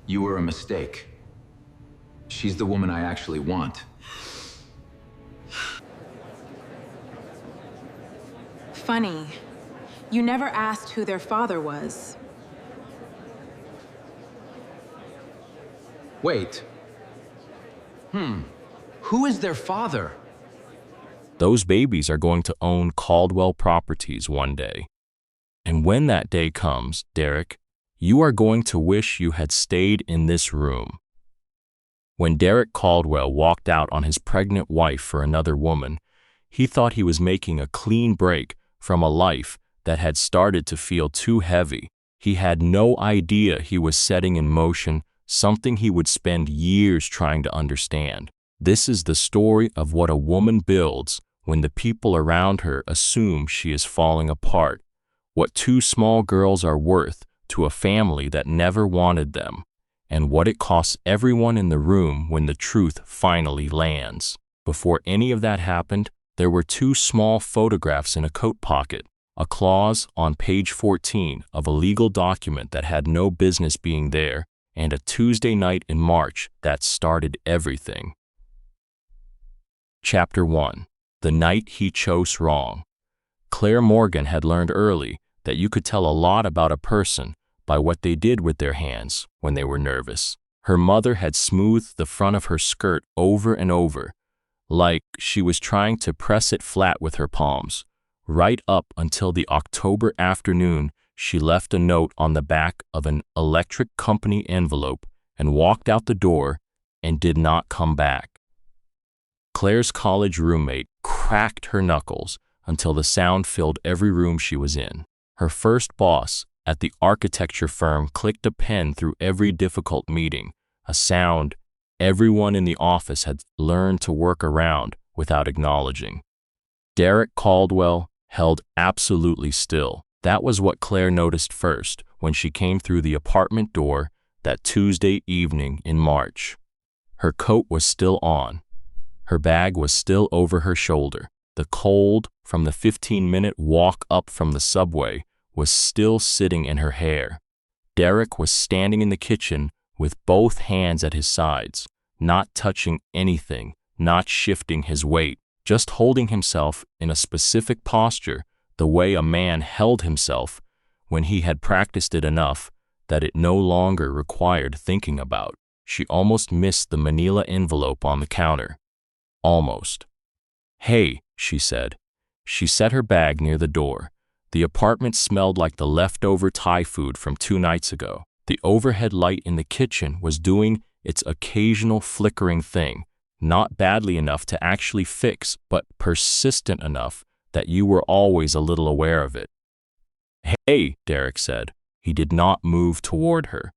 You were a mistake. She's the woman I actually want. Funny. You never asked who their father was. Wait. Who is their father? Those babies are going to own Caldwell Properties one day. And when that day comes, Derek, you are going to wish you had stayed in this room. When Derek Caldwell walked out on his pregnant wife for another woman, he thought he was making a clean break from a life that had started to feel too heavy. He had no idea he was setting in motion something he would spend years trying to understand. This is the story of what a woman builds when the people around her assume she is falling apart, what two small girls are worth to a family that never wanted them, and what it costs everyone in the room when the truth finally lands. Before any of that happened, there were two small photographs in a coat pocket, a clause on page 14 of a legal document that had no business being there, and a Tuesday night in March that started everything. Chapter 1. The Night He Chose Wrong. Claire Morgan had learned early that you could tell a lot about a person by what they did with their hands when they were nervous. Her mother had smoothed the front of her skirt over and over, like she was trying to press it flat with her palms, right up until the October afternoon she left a note on the back of an electric company envelope and walked out the door and did not come back. Claire's college roommate cracked her knuckles until the sound filled every room she was in. Her first boss at the architecture firm clicked a pen through every difficult meeting, a sound everyone in the office had learned to work around without acknowledging. Derek Caldwell held absolutely still. That was what Claire noticed first when she came through the apartment door that Tuesday evening in March. Her coat was still on. Her bag was still over her shoulder. The cold from the 15-minute walk up from the subway was still sitting in her hair. Derek was standing in the kitchen with both hands at his sides, not touching anything, not shifting his weight, just holding himself in a specific posture, the way a man held himself when he had practiced it enough that it no longer required thinking about. She almost missed the manila envelope on the counter. Almost. "Hey," she said. She set her bag near the door. The apartment smelled like the leftover Thai food from 2 nights ago. The overhead light in the kitchen was doing its occasional flickering thing, not badly enough to actually fix, but persistent enough that you were always a little aware of it. "Hey," Derek said. He did not move toward her.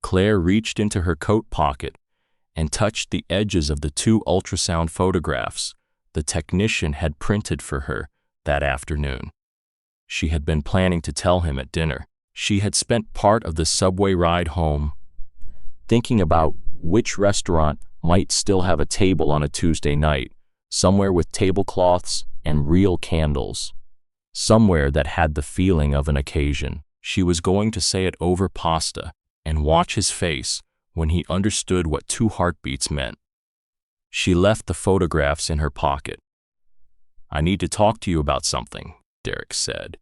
Claire reached into her coat pocket and touched the edges of the 2 ultrasound photographs the technician had printed for her that afternoon. She had been planning to tell him at dinner. She had spent part of the subway ride home thinking about which restaurant might still have a table on a Tuesday night, somewhere with tablecloths and real candles, somewhere that had the feeling of an occasion. She was going to say it over pasta and watch his face when he understood what 2 heartbeats meant. She left the photographs in her pocket. "I need to talk to you about something," Derek said.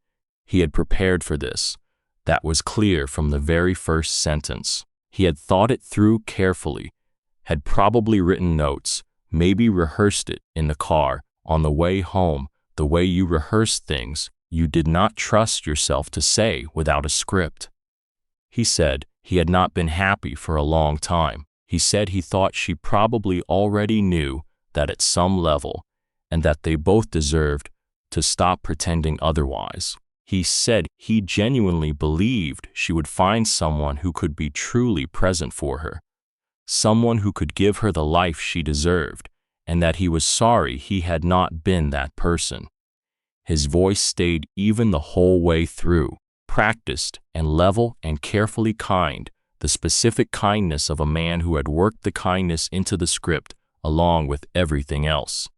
He had prepared for this. That was clear from the very first sentence. He had thought it through carefully, had probably written notes, maybe rehearsed it in the car on the way home, the way you rehearse things you did not trust yourself to say without a script. He said he had not been happy for a long time. He said he thought she probably already knew that at some level, and that they both deserved to stop pretending otherwise. He said he genuinely believed she would find someone who could be truly present for her, someone who could give her the life she deserved, and that he was sorry he had not been that person. His voice stayed even the whole way through, practiced and level and carefully kind, the specific kindness of a man who had worked the kindness into the script along with everything else.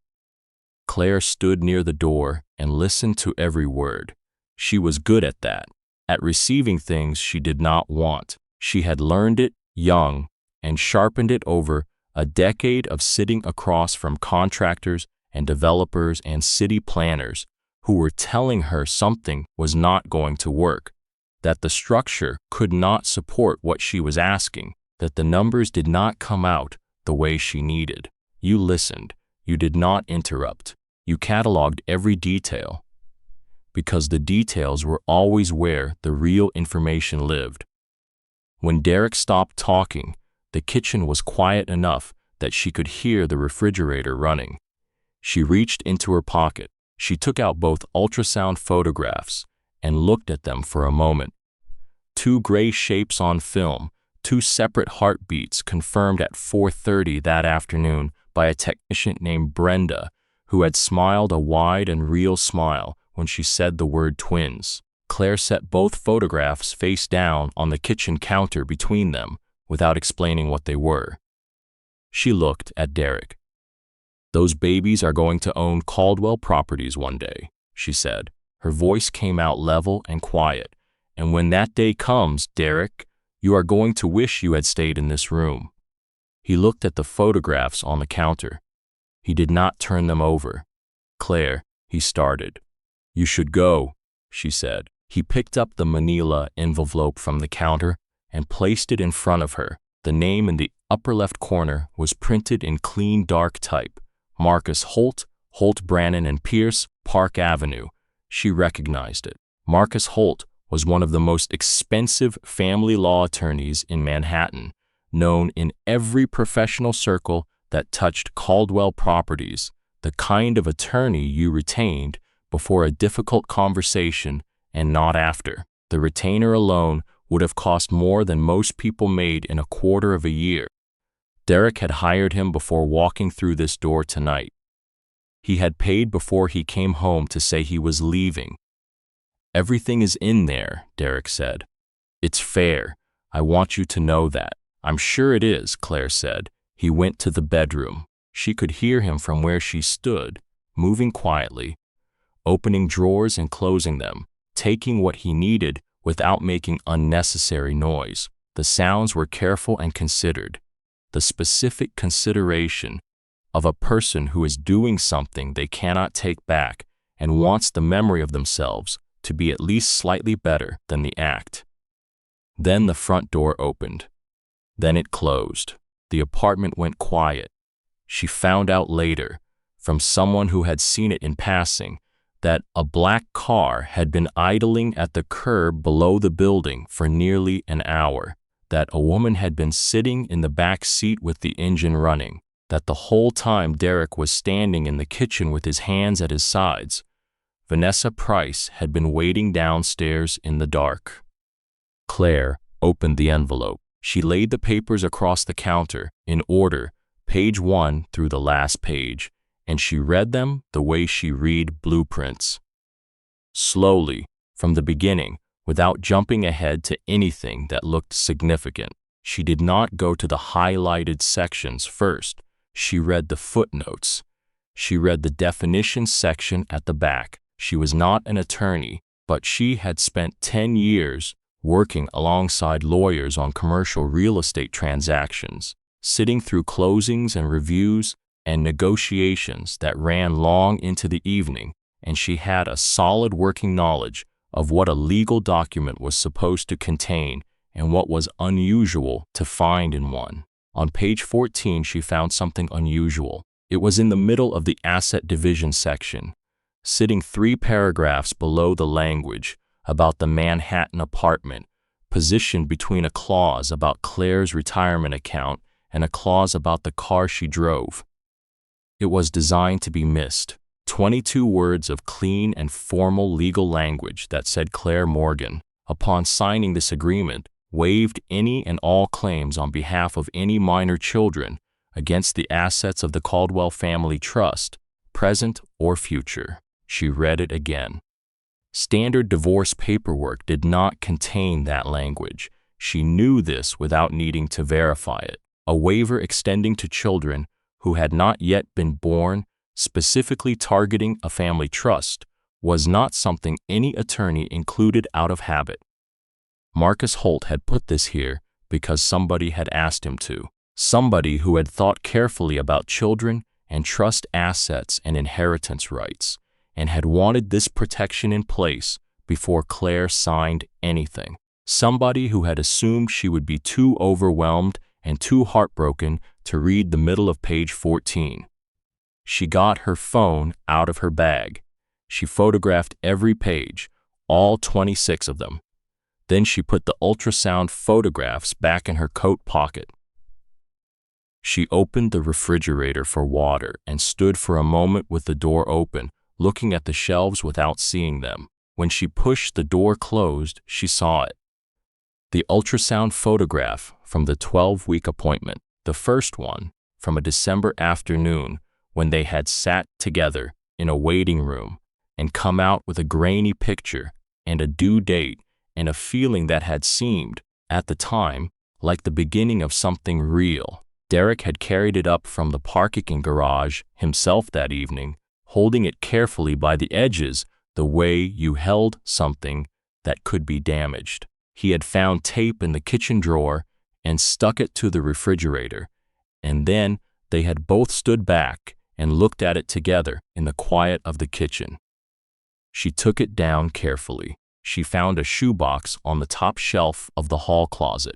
Claire stood near the door and listened to every word. She was good at that, at receiving things she did not want. She had learned it young, and sharpened it over a decade of sitting across from contractors and developers and city planners who were telling her something was not going to work, that the structure could not support what she was asking, that the numbers did not come out the way she needed. You listened. You did not interrupt. You cataloged every detail, because the details were always where the real information lived. When Derek stopped talking, the kitchen was quiet enough that she could hear the refrigerator running. She reached into her pocket. She took out both ultrasound photographs and looked at them for a moment. Two gray shapes on film, two separate heartbeats confirmed at 4:30 that afternoon by a technician named Brenda, who had smiled a wide and real smile when she said the word twins. Claire set both photographs face down on the kitchen counter between them without explaining what they were. She looked at Derek. "Those babies are going to own Caldwell Properties one day," she said. Her voice came out level and quiet. "And when that day comes, Derek, you are going to wish you had stayed in this room." He looked at the photographs on the counter. He did not turn them over. "Claire," he started. "You should go," she said. He picked up the manila envelope from the counter and placed it in front of her. The name in the upper left corner was printed in clean dark type. Marcus Holt, Holt Brannon and Pierce, Park Avenue. She recognized it. Marcus Holt was one of the most expensive family law attorneys in Manhattan, known in every professional circle that touched Caldwell Properties, the kind of attorney you retained before a difficult conversation and not after. The retainer alone would have cost more than most people made in a quarter of a year. Derek had hired him before walking through this door tonight. He had paid before he came home to say he was leaving. "Everything is in there," Derek said. "It's fair. I want you to know that." "I'm sure it is," Claire said. He went to the bedroom. She could hear him from where she stood, moving quietly, opening drawers and closing them, taking what he needed without making unnecessary noise. The sounds were careful and considered, the specific consideration of a person who is doing something they cannot take back and wants the memory of themselves to be at least slightly better than the act. Then the front door opened. Then it closed. The apartment went quiet. She found out later, from someone who had seen it in passing, that a black car had been idling at the curb below the building for nearly an hour, that a woman had been sitting in the back seat with the engine running, that the whole time Derek was standing in the kitchen with his hands at his sides, Vanessa Price had been waiting downstairs in the dark. Claire opened the envelope. She laid the papers across the counter in order, page 1 through the last page, and she read them the way she read blueprints. Slowly, from the beginning, without jumping ahead to anything that looked significant. She did not go to the highlighted sections first. She read the footnotes. She read the definition section at the back. She was not an attorney, but she had spent 10 years working alongside lawyers on commercial real estate transactions, sitting through closings and reviews and negotiations that ran long into the evening, and she had a solid working knowledge of what a legal document was supposed to contain and what was unusual to find in one. On page 14, she found something unusual. It was in the middle of the asset division section, sitting 3 paragraphs below the language about the Manhattan apartment, positioned between a clause about Claire's retirement account and a clause about the car she drove. It was designed to be missed. 22 words of clean and formal legal language that said Claire Morgan, upon signing this agreement, waived any and all claims on behalf of any minor children against the assets of the Caldwell Family Trust, present or future. She read it again. Standard divorce paperwork did not contain that language. She knew this without needing to verify it. A waiver extending to children who had not yet been born, specifically targeting a family trust, was not something any attorney included out of habit. Marcus Holt had put this here because somebody had asked him to. Somebody who had thought carefully about children and trust assets and inheritance rights, and had wanted this protection in place before Claire signed anything. Somebody who had assumed she would be too overwhelmed and too heartbroken to read the middle of page 14. She got her phone out of her bag. She photographed every page, all 26 of them. Then she put the ultrasound photographs back in her coat pocket. She opened the refrigerator for water and stood for a moment with the door open, looking at the shelves without seeing them. When she pushed the door closed, she saw it. The ultrasound photograph from the 12-week appointment, the first one from a December afternoon when they had sat together in a waiting room and come out with a grainy picture and a due date and a feeling that had seemed, at the time, like the beginning of something real. Derek had carried it up from the parking garage himself that evening, holding it carefully by the edges the way you held something that could be damaged. He had found tape in the kitchen drawer and stuck it to the refrigerator, and then they had both stood back and looked at it together in the quiet of the kitchen. She took it down carefully. She found a shoebox on the top shelf of the hall closet.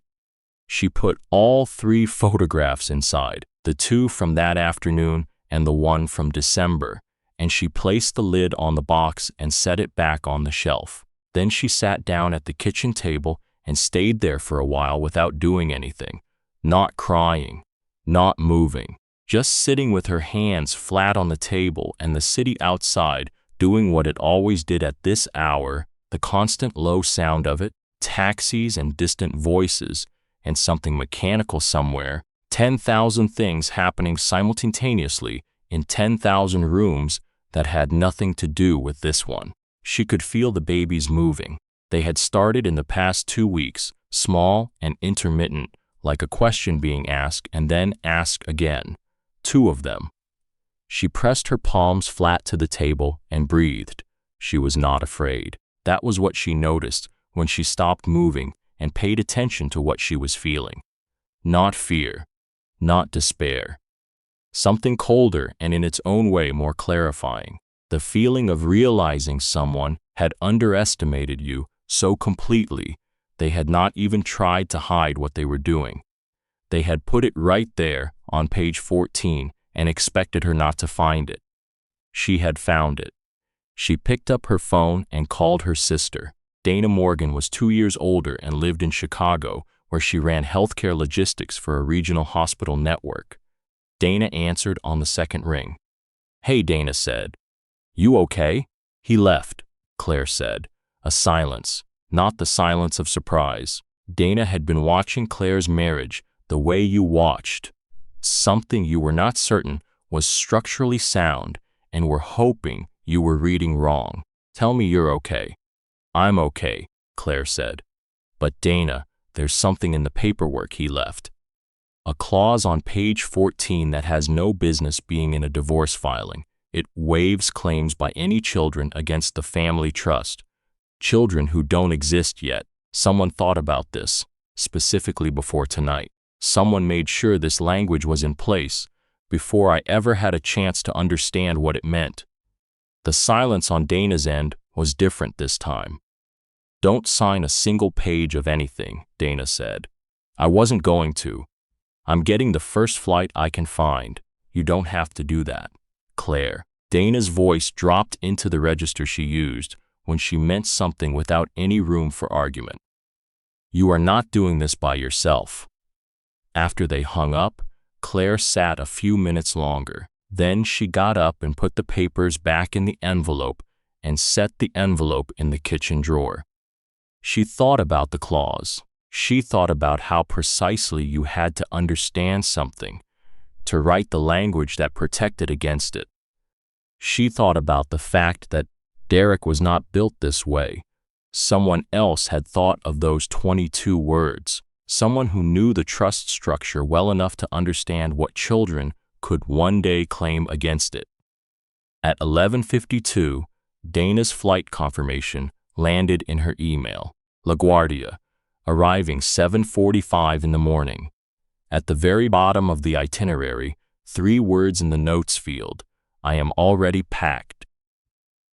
She put all 3 photographs inside, the 2 from that afternoon and the 1 from December, and she placed the lid on the box and set it back on the shelf. Then she sat down at the kitchen table and stayed there for a while without doing anything, not crying, not moving, just sitting with her hands flat on the table and the city outside doing what it always did at this hour, the constant low sound of it, taxis and distant voices, and something mechanical somewhere, 10,000 things happening simultaneously in 10,000 rooms that had nothing to do with this one. She could feel the babies moving. They had started in the past 2 weeks, small and intermittent, like a question being asked and then asked again. 2 of them. She pressed her palms flat to the table and breathed. She was not afraid. That was what she noticed when she stopped moving and paid attention to what she was feeling. Not fear, not despair. Something colder and in its own way more clarifying. The feeling of realizing someone had underestimated you so completely they had not even tried to hide what they were doing. They had put it right there on page 14 and expected her not to find it. She had found it. She picked up her phone and called her sister. Dana Morgan was 2 years older and lived in Chicago, where she ran healthcare logistics for a regional hospital network. Dana answered on the second ring. "Hey," Dana said. "You okay?" "He left," Claire said. A silence, not the silence of surprise. Dana had been watching Claire's marriage the way you watched. Something you were not certain was structurally sound and were hoping you were reading wrong. "Tell me you're okay." "I'm okay," Claire said. "But Dana, there's something in the paperwork he left. A clause on page 14 that has no business being in a divorce filing. It waives claims by any children against the family trust. Children who don't exist yet. Someone thought about this, specifically before tonight. Someone made sure this language was in place before I ever had a chance to understand what it meant." The silence on Dana's end was different this time. "Don't sign a single page of anything," Dana said. "I wasn't going to. I'm getting the first flight I can find. You don't have to do that." "Claire." Dana's voice dropped into the register she used when she meant something without any room for argument. "You are not doing this by yourself." After they hung up, Claire sat a few minutes longer. Then she got up and put the papers back in the envelope and set the envelope in the kitchen drawer. She thought about the clause. She thought about how precisely you had to understand something to write the language that protected against it. She thought about the fact that Derek was not built this way. Someone else had thought of those 22 words. Someone who knew the trust structure well enough to understand what children could one day claim against it. At 11:52, Dana's flight confirmation landed in her email. LaGuardia, arriving 7:45 in the morning. At the very bottom of the itinerary, 3 words in the notes field: "I am already packed."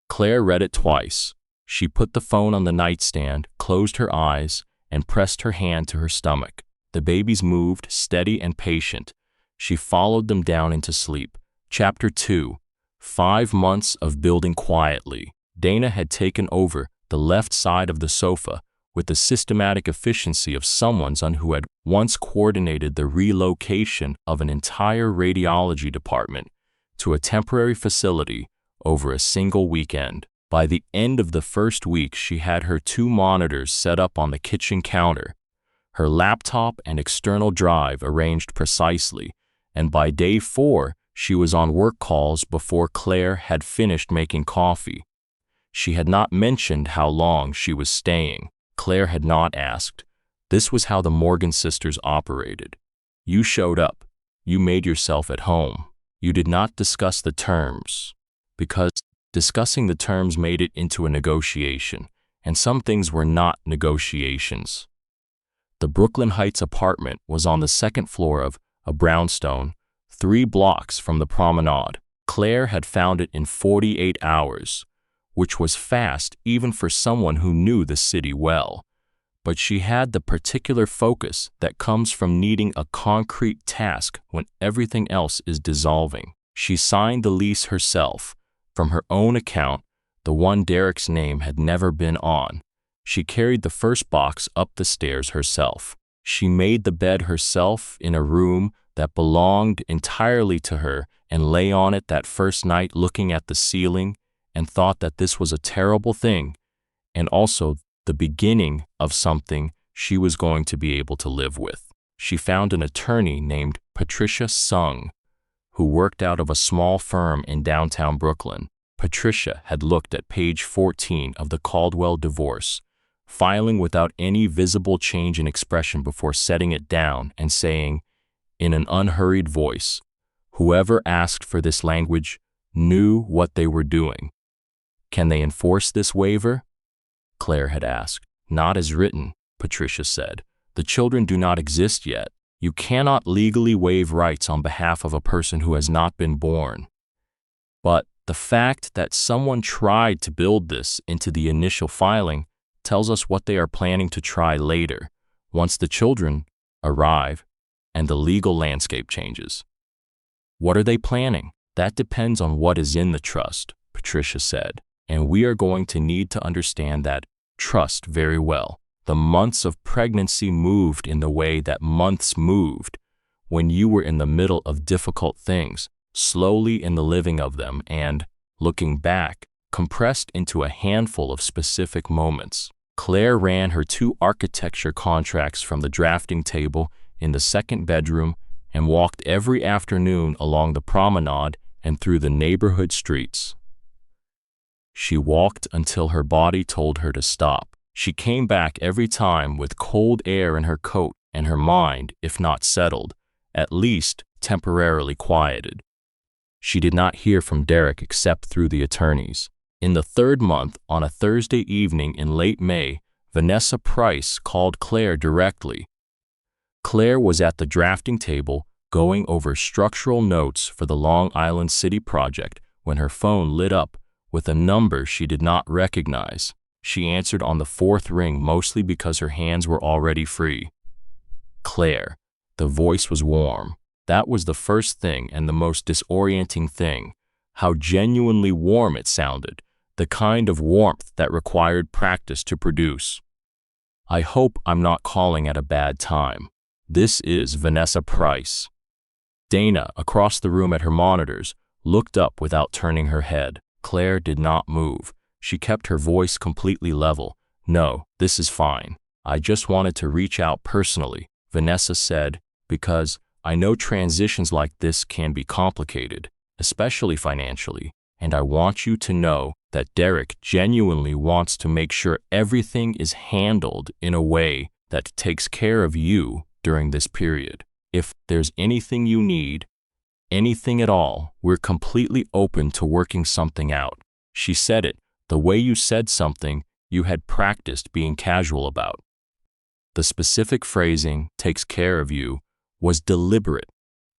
Claire read it twice. She put the phone on the nightstand, closed her eyes, and pressed her hand to her stomach. The babies moved, steady and patient. She followed them down into sleep. Chapter 2. 5 months of building quietly. Dana had taken over the left side of the sofa with the systematic efficiency of someone who had once coordinated the relocation of an entire radiology department to a temporary facility over a single weekend. By the end of the first week, she had her 2 monitors set up on the kitchen counter, her laptop and external drive arranged precisely, and by day 4, she was on work calls before Claire had finished making coffee. She had not mentioned how long she was staying. Claire had not asked. This was how the Morgan sisters operated. You showed up. You made yourself at home. You did not discuss the terms, because discussing the terms made it into a negotiation, and some things were not negotiations. The Brooklyn Heights apartment was on the 2nd floor of a brownstone, 3 blocks from the promenade. Claire had found it in 48 hours, which was fast even for someone who knew the city well. But she had the particular focus that comes from needing a concrete task when everything else is dissolving. She signed the lease herself, from her own account, the one Derek's name had never been on. She carried the first box up the stairs herself. She made the bed herself in a room that belonged entirely to her and lay on it that first night looking at the ceiling and thought that this was a terrible thing and also the beginning of something she was going to be able to live with. She found an attorney named Patricia Sung, who worked out of a small firm in downtown Brooklyn. Patricia had looked at page 14 of the Caldwell divorce, filing without any visible change in expression before setting it down and saying, in an unhurried voice, "Whoever asked for this language knew what they were doing. Can they enforce this waiver?" Claire had asked. "Not as written," Patricia said. "The children do not exist yet. You cannot legally waive rights on behalf of a person who has not been born. But the fact that someone tried to build this into the initial filing tells us what they are planning to try later, once the children arrive and the legal landscape changes." "What are they planning?" "That depends on what is in the trust," Patricia said, "and we are going to need to understand that trust very well." The months of pregnancy moved in the way that months moved when you were in the middle of difficult things, slowly in the living of them and, looking back, compressed into a handful of specific moments. Claire ran her 2 architecture contracts from the drafting table in the 2nd bedroom and walked every afternoon along the promenade and through the neighborhood streets. She walked until her body told her to stop. She came back every time with cold air in her coat and her mind, if not settled, at least temporarily quieted. She did not hear from Derek except through the attorneys. In the 3rd month, on a Thursday evening in late May, Vanessa Price called Claire directly. Claire was at the drafting table going over structural notes for the Long Island City project when her phone lit up with a number she did not recognize. She answered on the 4th ring mostly because her hands were already free. "Claire." The voice was warm. That was the first thing and the most disorienting thing. How genuinely warm it sounded, the kind of warmth that required practice to produce. "I hope I'm not calling at a bad time. This is Vanessa Price." Dana, across the room at her monitors, looked up without turning her head. Claire did not move. She kept her voice completely level. "No, this is fine. I just wanted to reach out personally," Vanessa said, "because I know transitions like this can be complicated, especially financially, and I want you to know that Derek genuinely wants to make sure everything is handled in a way that takes care of you during this period. If there's anything you need, anything at all, we're completely open to working something out." She said it the way you said something you had practiced being casual about. The specific phrasing, takes care of you, was deliberate.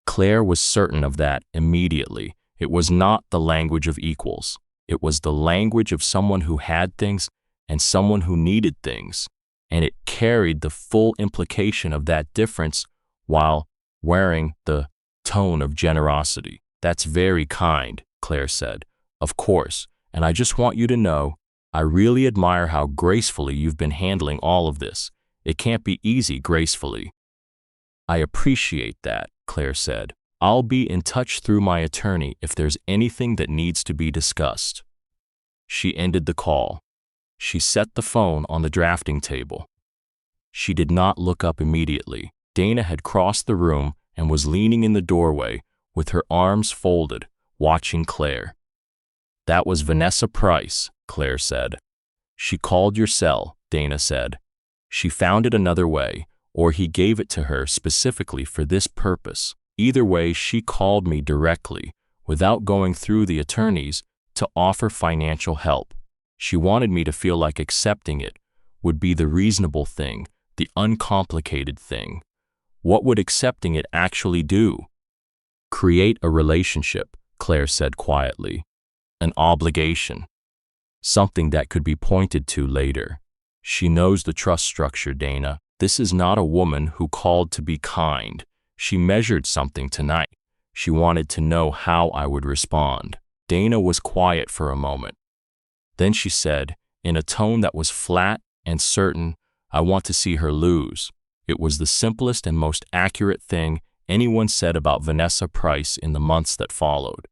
Claire was certain of that immediately. It was not the language of equals. It was the language of someone who had things and someone who needed things, and it carried the full implication of that difference while wearing the tone of generosity. "That's very kind," Claire said. "Of course, and I just want you to know, I really admire how gracefully you've been handling all of this. It can't be easy gracefully." "I appreciate that," Claire said. "I'll be in touch through my attorney if there's anything that needs to be discussed." She ended the call. She set the phone on the drafting table. She did not look up immediately. Dana had crossed the room and was leaning in the doorway with her arms folded, watching Claire. "That was Vanessa Price," Claire said. "She called your cell," Dana said. "She found it another way, or he gave it to her specifically for this purpose. Either way, she called me directly, without going through the attorneys, to offer financial help. She wanted me to feel like accepting it would be the reasonable thing, the uncomplicated thing. What would accepting it actually do?" "Create a relationship," Claire said quietly. "An obligation. Something that could be pointed to later. She knows the trust structure, Dana. This is not a woman who called to be kind. She measured something tonight. She wanted to know how I would respond." Dana was quiet for a moment. Then she said, in a tone that was flat and certain, "I want to see her lose." It was the simplest and most accurate thing anyone said about Vanessa Price in the months that followed.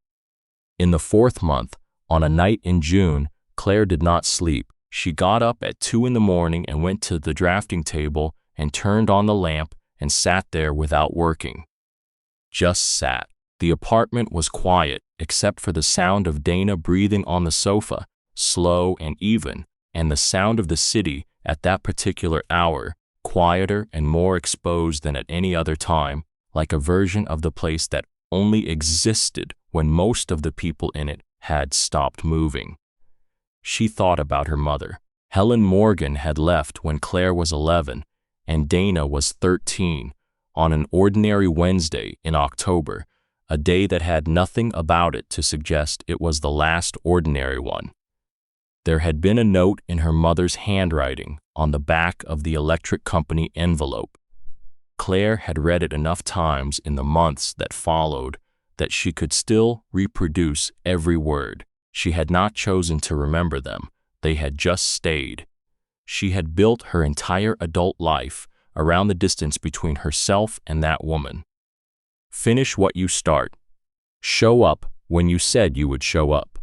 In the 4th month, on a night in June, Claire did not sleep. She got up at 2 in the morning and went to the drafting table and turned on the lamp and sat there without working. Just sat. The apartment was quiet, except for the sound of Dana breathing on the sofa, slow and even, and the sound of the city at that particular hour, quieter and more exposed than at any other time, like a version of the place that only existed when most of the people in it had stopped moving. She thought about her mother. Helen Morgan had left when Claire was 11, and Dana was 13, on an ordinary Wednesday in October, a day that had nothing about it to suggest it was the last ordinary one. There had been a note in her mother's handwriting on the back of the electric company envelope. Claire had read it enough times in the months that followed that she could still reproduce every word. She had not chosen to remember them. They had just stayed. She had built her entire adult life around the distance between herself and that woman. Finish what you start. Show up when you said you would show up.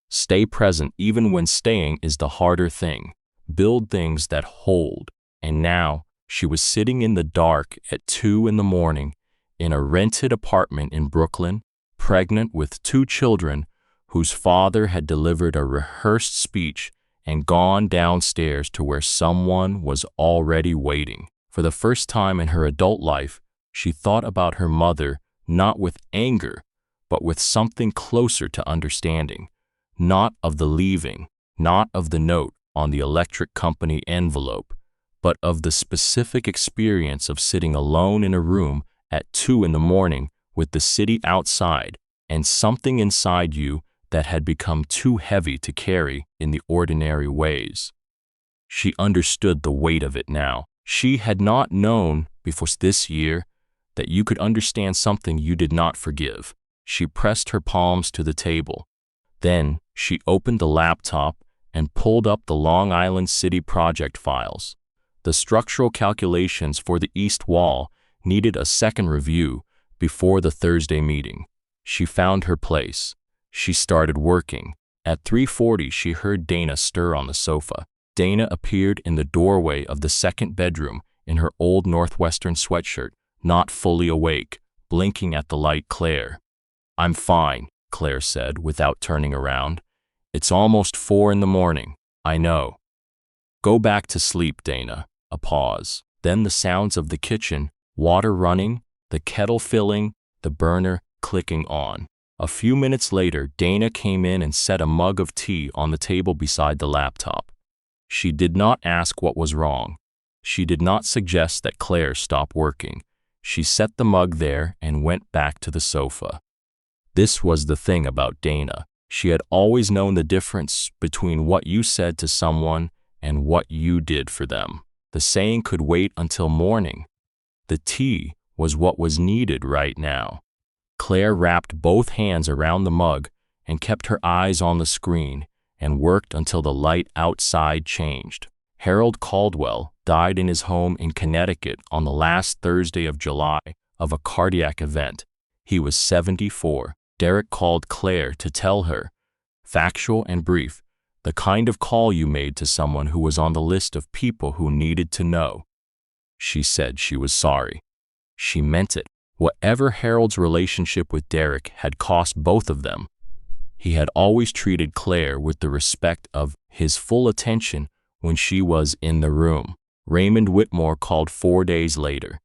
Stay present even when staying is the harder thing. Build things that hold. And now she was sitting in the dark at 2 in the morning in a rented apartment in Brooklyn, pregnant with 2 children whose father had delivered a rehearsed speech and gone downstairs to where someone was already waiting. For the first time in her adult life, she thought about her mother not with anger, but with something closer to understanding. Not of the leaving, not of the note on the electric company envelope, but of the specific experience of sitting alone in a room at 2 in the morning with the city outside and something inside you that had become too heavy to carry in the ordinary ways. She understood the weight of it now. She had not known before this year that you could understand something you did not forgive. She pressed her palms to the table. Then she opened the laptop and pulled up the Long Island City project files. The structural calculations for the east wall needed a second review before the Thursday meeting. She found her place. She started working. At 3:40, she heard Dana stir on the sofa. Dana appeared in the doorway of the second bedroom in her old Northwestern sweatshirt, not fully awake, blinking at the light. "Claire." "I'm fine," Claire said without turning around. "It's almost 4 in the morning. I know." "Go back to sleep, Dana." A pause. Then the sounds of the kitchen, water running, the kettle filling, the burner clicking on. A few minutes later, Dana came in and set a mug of tea on the table beside the laptop. She did not ask what was wrong. She did not suggest that Claire stop working. She set the mug there and went back to the sofa. This was the thing about Dana. She had always known the difference between what you said to someone and what you did for them. The saying could wait until morning. The tea was what was needed right now. Claire wrapped both hands around the mug and kept her eyes on the screen and worked until the light outside changed. Harold Caldwell died in his home in Connecticut on the last Thursday of July of a cardiac event. He was 74. Derek called Claire to tell her, factual and brief, the kind of call you made to someone who was on the list of people who needed to know. She said she was sorry. She meant it. Whatever Harold's relationship with Derek had cost both of them, he had always treated Claire with the respect of his full attention when she was in the room. Raymond Whitmore called 4 days later.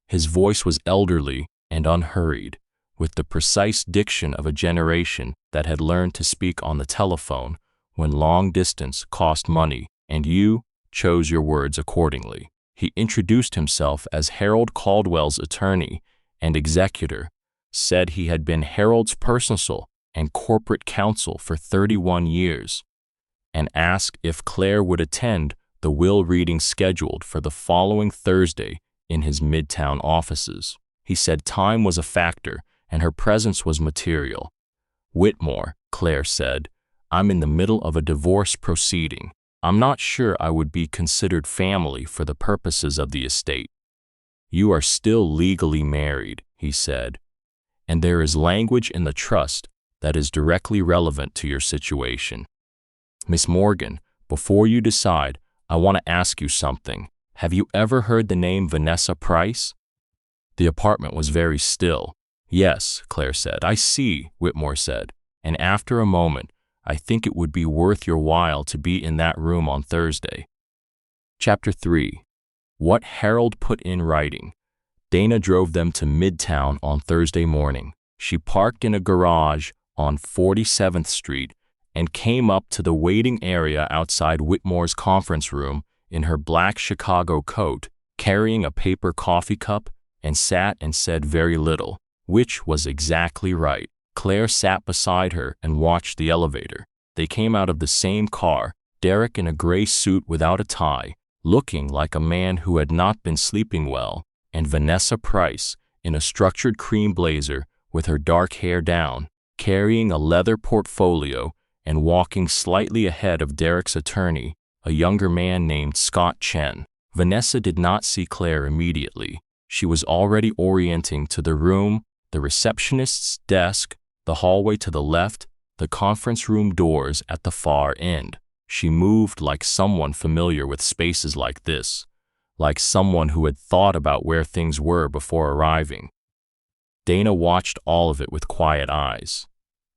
His voice was elderly and unhurried, with the precise diction of a generation that had learned to speak on the telephone when long distance cost money, and you chose your words accordingly. He introduced himself as Harold Caldwell's attorney and executor, said he had been Harold's personal and corporate counsel for 31 years, and asked if Claire would attend the will reading scheduled for the following Thursday in his Midtown offices. He said time was a factor and her presence was material. Whitmore, Claire said, I'm in the middle of a divorce proceeding. I'm not sure I would be considered family for the purposes of the estate. You are still legally married, he said, and there is language in the trust that is directly relevant to your situation. Miss Morgan, before you decide, I want to ask you something. Have you ever heard the name Vanessa Price? The apartment was very still. Yes, Claire said. I see, Whitmore said, and after a moment, I think it would be worth your while to be in that room on Thursday. Chapter 3. What Harold put in writing. Dana drove them to Midtown on Thursday morning. She parked in a garage on 47th Street and came up to the waiting area outside Whitmore's conference room in her black Chicago coat, carrying a paper coffee cup, and sat and said very little, which was exactly right. Claire sat beside her and watched the elevator. They came out of the same car, Derek in a gray suit without a tie, looking like a man who had not been sleeping well, and Vanessa Price in a structured cream blazer with her dark hair down, carrying a leather portfolio and walking slightly ahead of Derek's attorney, a younger man named Scott Chen. Vanessa did not see Claire immediately. She was already orienting to the room, the receptionist's desk, the hallway to the left, the conference room doors at the far end. She moved like someone familiar with spaces like this, like someone who had thought about where things were before arriving. Dana watched all of it with quiet eyes.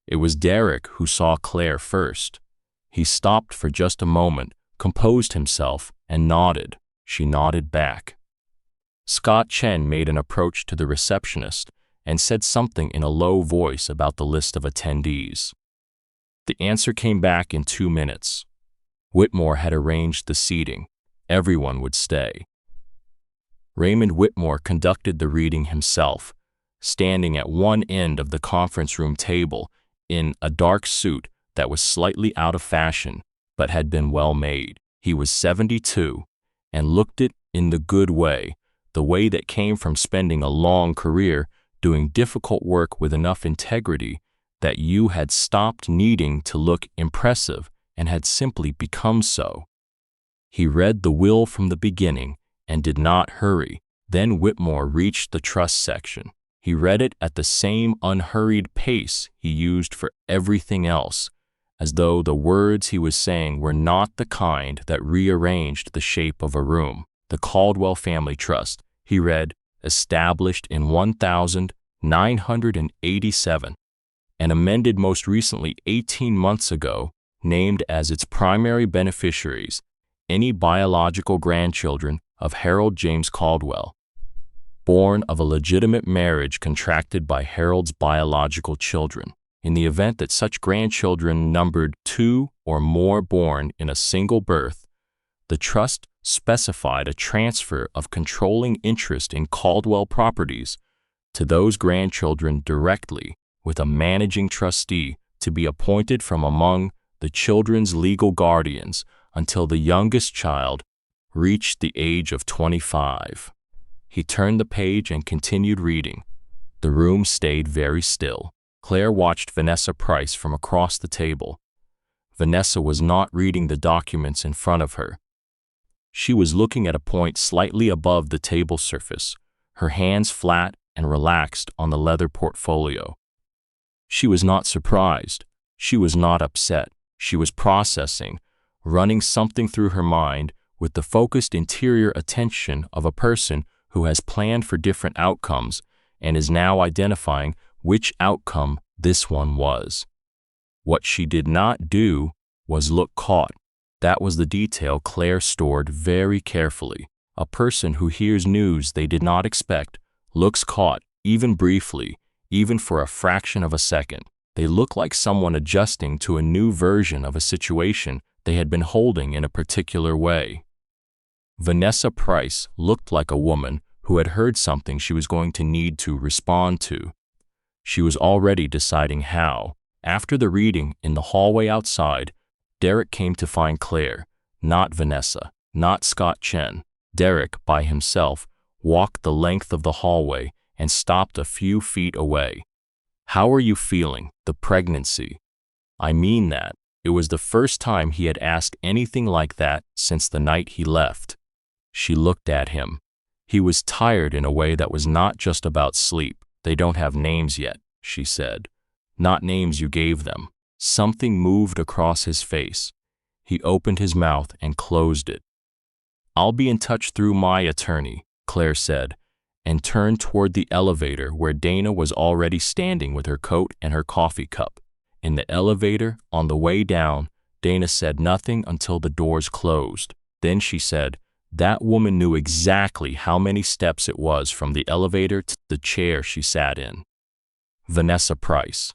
It was Derek who saw Claire first. He stopped for just a moment, composed himself, and nodded. She nodded back. Scott Chen made an approach to the receptionist and said something in a low voice about the list of attendees. The answer came back in 2 minutes. Whitmore had arranged the seating. Everyone would stay. Raymond Whitmore conducted the reading himself, standing at one end of the conference room table in a dark suit that was slightly out of fashion but had been well made. He was 72 and looked it in the good way, the way that came from spending a long career doing difficult work with enough integrity that you had stopped needing to look impressive and had simply become so. He read the will from the beginning and did not hurry. Then Whitmore reached the trust section. He read it at the same unhurried pace he used for everything else, as though the words he was saying were not the kind that rearranged the shape of a room. The Caldwell Family Trust, he read, established in 1987, and amended most recently 18 months ago, named as its primary beneficiaries any biological grandchildren of Harold James Caldwell, born of a legitimate marriage contracted by Harold's biological children. In the event that such grandchildren numbered 2 or more born in a single birth, the trust specified a transfer of controlling interest in Caldwell properties to those grandchildren directly, with a managing trustee to be appointed from among the children's legal guardians until the youngest child reached the age of 25. He turned the page and continued reading. The room stayed very still. Claire watched Vanessa Price from across the table. Vanessa was not reading the documents in front of her. She was looking at a point slightly above the table surface, her hands flat and relaxed on the leather portfolio. She was not surprised. She was not upset. She was processing, running something through her mind with the focused interior attention of a person who has planned for different outcomes and is now identifying which outcome this one was. What she did not do was look caught. That was the detail Claire stored very carefully. A person who hears news they did not expect looks caught, even briefly, even for a fraction of a second. They look like someone adjusting to a new version of a situation they had been holding in a particular way. Vanessa Price looked like a woman who had heard something she was going to need to respond to. She was already deciding how. After the reading in the hallway outside, Derek came to find Claire, not Vanessa, not Scott Chen. Derek, by himself, walked the length of the hallway and stopped a few feet away. "How are you feeling? The pregnancy?" "I mean that." It was the first time he had asked anything like that since the night he left. She looked at him. He was tired in a way that was not just about sleep. "They don't have names yet," she said. "Not names you gave them." Something moved across his face. He opened his mouth and closed it. "I'll be in touch through my attorney," Claire said, and turned toward the elevator where Dana was already standing with her coat and her coffee cup. In the elevator, on the way down, Dana said nothing until the doors closed. Then she said, "That woman knew exactly how many steps it was from the elevator to the chair she sat in. Vanessa Price.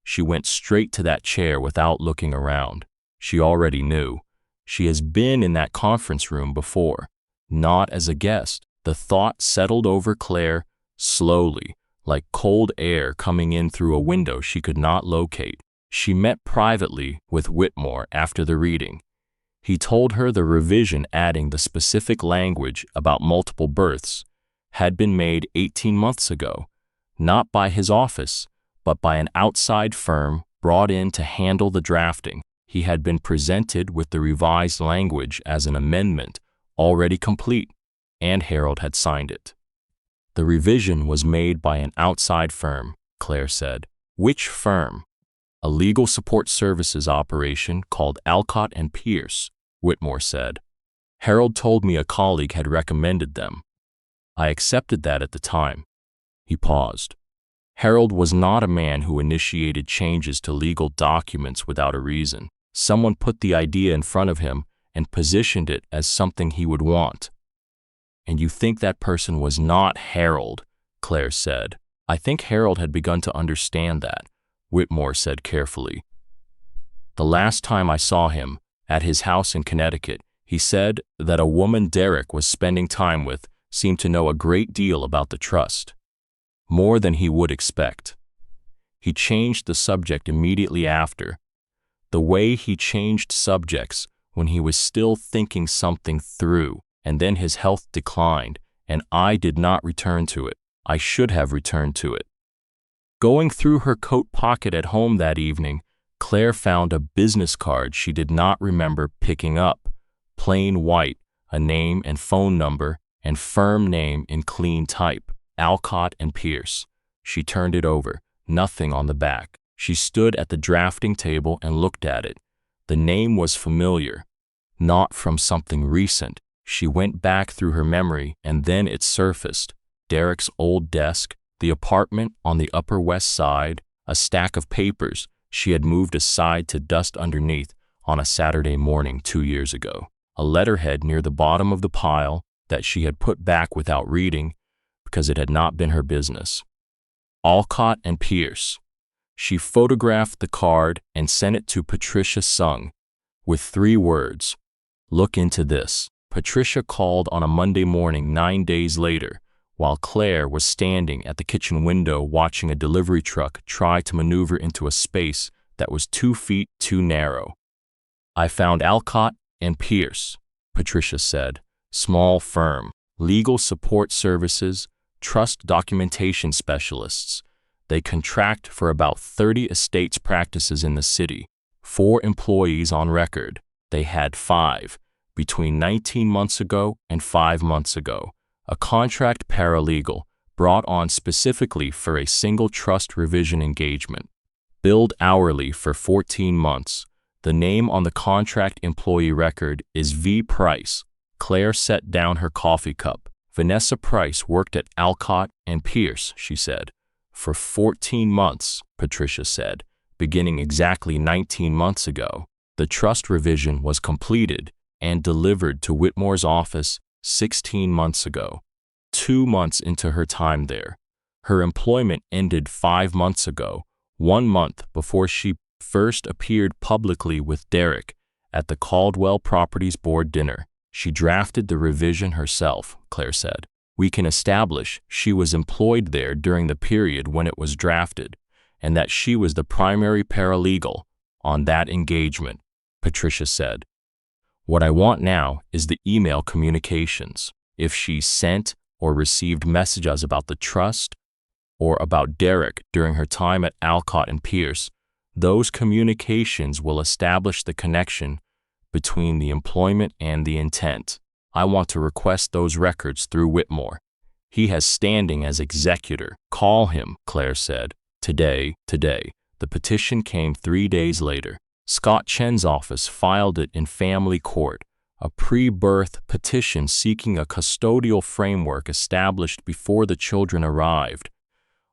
She went straight to that chair without looking around. She already knew. She has been in that conference room before, not as a guest." The thought settled over Claire slowly, like cold air coming in through a window she could not locate. She met privately with Whitmore after the reading. He told her the revision adding the specific language about multiple births had been made 18 months ago, not by his office, but by an outside firm brought in to handle the drafting. He had been presented with the revised language as an amendment already complete, and Harold had signed it. The revision was made by an outside firm, Claire said. "Which firm?" "A legal support services operation called Alcott and Pierce," Whitmore said. "Harold told me a colleague had recommended them. I accepted that at the time." He paused. Harold was not a man who initiated changes to legal documents without a reason. Someone put the idea in front of him and positioned it as something he would want. "And you think that person was not Harold," Claire said. "I think Harold had begun to understand that," Whitmore said carefully. "The last time I saw him, at his house in Connecticut, he said that a woman Derek was spending time with seemed to know a great deal about the trust, more than he would expect. He changed the subject immediately after. The way he changed subjects when he was still thinking something through, and then his health declined, and I did not return to it. I should have returned to it." Going through her coat pocket at home that evening, Claire found a business card she did not remember picking up. Plain white, a name and phone number, and firm name in clean type, Alcott and Pierce. She turned it over, nothing on the back. She stood at the drafting table and looked at it. The name was familiar, not from something recent. She went back through her memory, and then it surfaced. Derek's old desk, the apartment on the Upper West Side, a stack of papers she had moved aside to dust underneath on a Saturday morning 2 years ago, a letterhead near the bottom of the pile that she had put back without reading because it had not been her business. Alcott and Pierce. She photographed the card and sent it to Patricia Sung with 3 words. "Look into this, Patricia called on a Monday morning 9 days later, while Claire was standing at the kitchen window watching a delivery truck try to maneuver into a space that was 2 feet too narrow. "I found Alcott and Pierce," Patricia said. "Small firm, legal support services, trust documentation specialists. They contract for about 30 estates practices in the city. 4 employees on record. They had 5, between 19 months ago and 5 months ago. A contract paralegal brought on specifically for a single trust revision engagement. Billed hourly for 14 months. The name on the contract employee record is V. Price." Claire set down her coffee cup. "Vanessa Price worked at Alcott and Pierce," she said. "For 14 months, Patricia said, "beginning exactly 19 months ago. The trust revision was completed and delivered to Whitmore's office 16 months ago. 2 months into her time there. Her employment ended 5 months ago, 1 month before she first appeared publicly with Derek at the Caldwell Properties Board dinner. She drafted the revision herself," Claire said. "We can establish she was employed there during the period when it was drafted, and that she was the primary paralegal on that engagement," Patricia said. "What I want now is the email communications. If she sent or received messages about the trust or about Derek during her time at Alcott and Pierce, those communications will establish the connection between the employment and the intent. I want to request those records through Whitmore. He has standing as executor. Call him," Claire said. Today. The petition came 3 days later. Scott Chen's office filed it in family court, a pre-birth petition seeking a custodial framework established before the children arrived,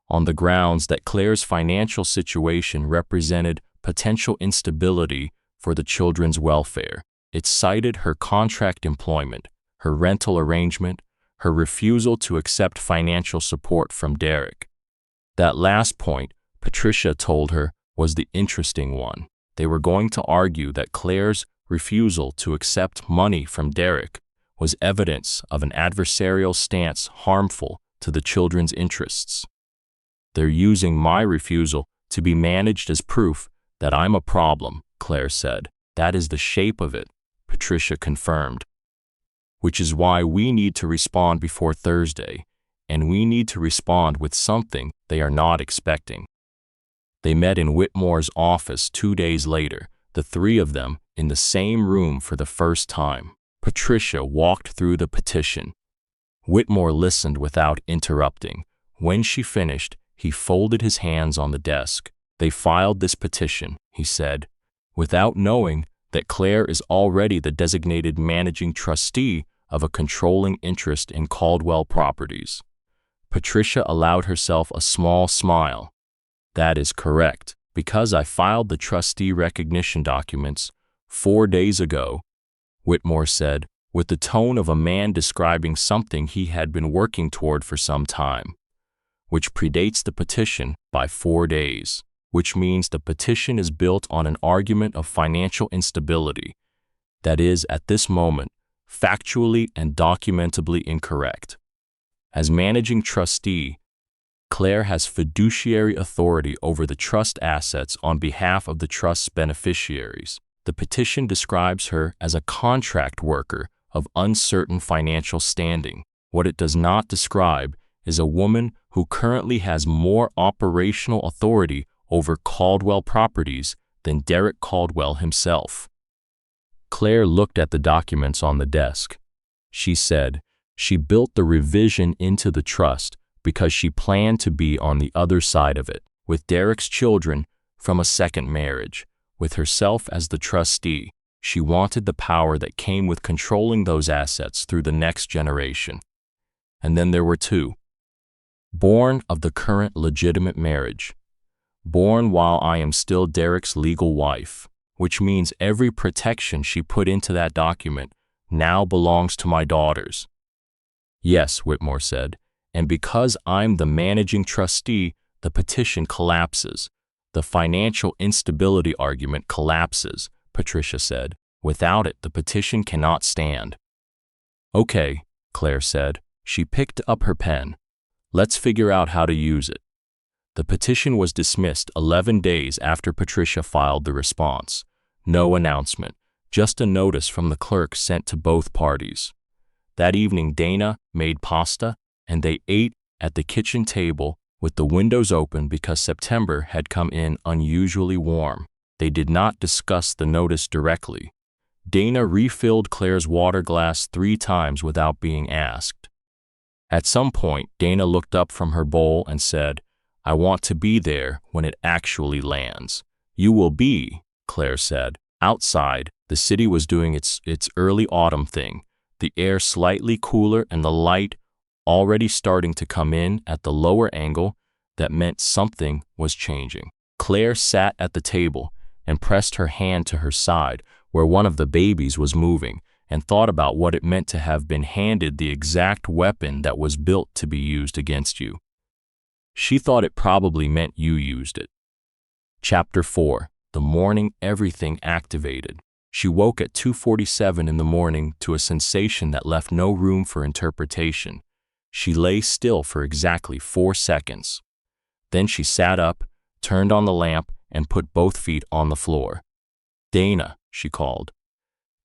on the grounds that Claire's financial situation represented potential instability for the children's welfare. It cited her contract employment, her rental arrangement, her refusal to accept financial support from Derek. That last point, Patricia told her, was the interesting one. They were going to argue that Claire's refusal to accept money from Derek was evidence of an adversarial stance harmful to the children's interests. "They're using my refusal to be managed as proof that I'm a problem," Claire said. "That is the shape of it," Patricia confirmed. "Which is why we need to respond before Thursday, and we need to respond with something they are not expecting." They met in Whitmore's office 2 days later, the 3 of them in the same room for the first time. Patricia walked through the petition. Whitmore listened without interrupting. When she finished, he folded his hands on the desk. "They filed this petition," he said, "without knowing that Claire is already the designated managing trustee of a controlling interest in Caldwell Properties." Patricia allowed herself a small smile. "That is correct, because I filed the trustee recognition documents 4 days ago," Whitmore said, with the tone of a man describing something he had been working toward for some time, "which predates the petition by 4 days. Which means the petition is built on an argument of financial instability that is, at this moment, factually and documentably incorrect. As managing trustee, Claire has fiduciary authority over the trust assets on behalf of the trust's beneficiaries. The petition describes her as a contract worker of uncertain financial standing. What it does not describe is a woman who currently has more operational authority over Caldwell Properties than Derek Caldwell himself." Claire looked at the documents on the desk. She said she built the revision into the trust because she planned to be on the other side of it, with Derek's children from a second marriage. With herself as the trustee, she wanted the power that came with controlling those assets through the next generation. And then there were 2. Born of the current legitimate marriage. Born while I am still Derek's legal wife, which means every protection she put into that document now belongs to my daughters. "Yes," Whitmore said, "and because I'm the managing trustee, the petition collapses. The financial instability argument collapses," Patricia said. "Without it, the petition cannot stand." Okay, Claire said. She picked up her pen. Let's figure out how to use it. The petition was dismissed 11 days after Patricia filed the response. No announcement, just a notice from the clerk sent to both parties. That evening, Dana made pasta, and they ate at the kitchen table with the windows open because September had come in unusually warm. They did not discuss the notice directly. Dana refilled Claire's water glass 3 times without being asked. At some point, Dana looked up from her bowl and said, "I want to be there when it actually lands." "You will be," Claire said. Outside, the city was doing its early autumn thing, the air slightly cooler and the light already starting to come in at the lower angle that meant something was changing. Claire sat at the table and pressed her hand to her side where one of the babies was moving and thought about what it meant to have been handed the exact weapon that was built to be used against you. She thought it probably meant you used it. Chapter 4. The morning everything activated. She woke at 2:47 in the morning to a sensation that left no room for interpretation. She lay still for exactly 4 seconds. Then she sat up, turned on the lamp, and put both feet on the floor. "Dana," she called.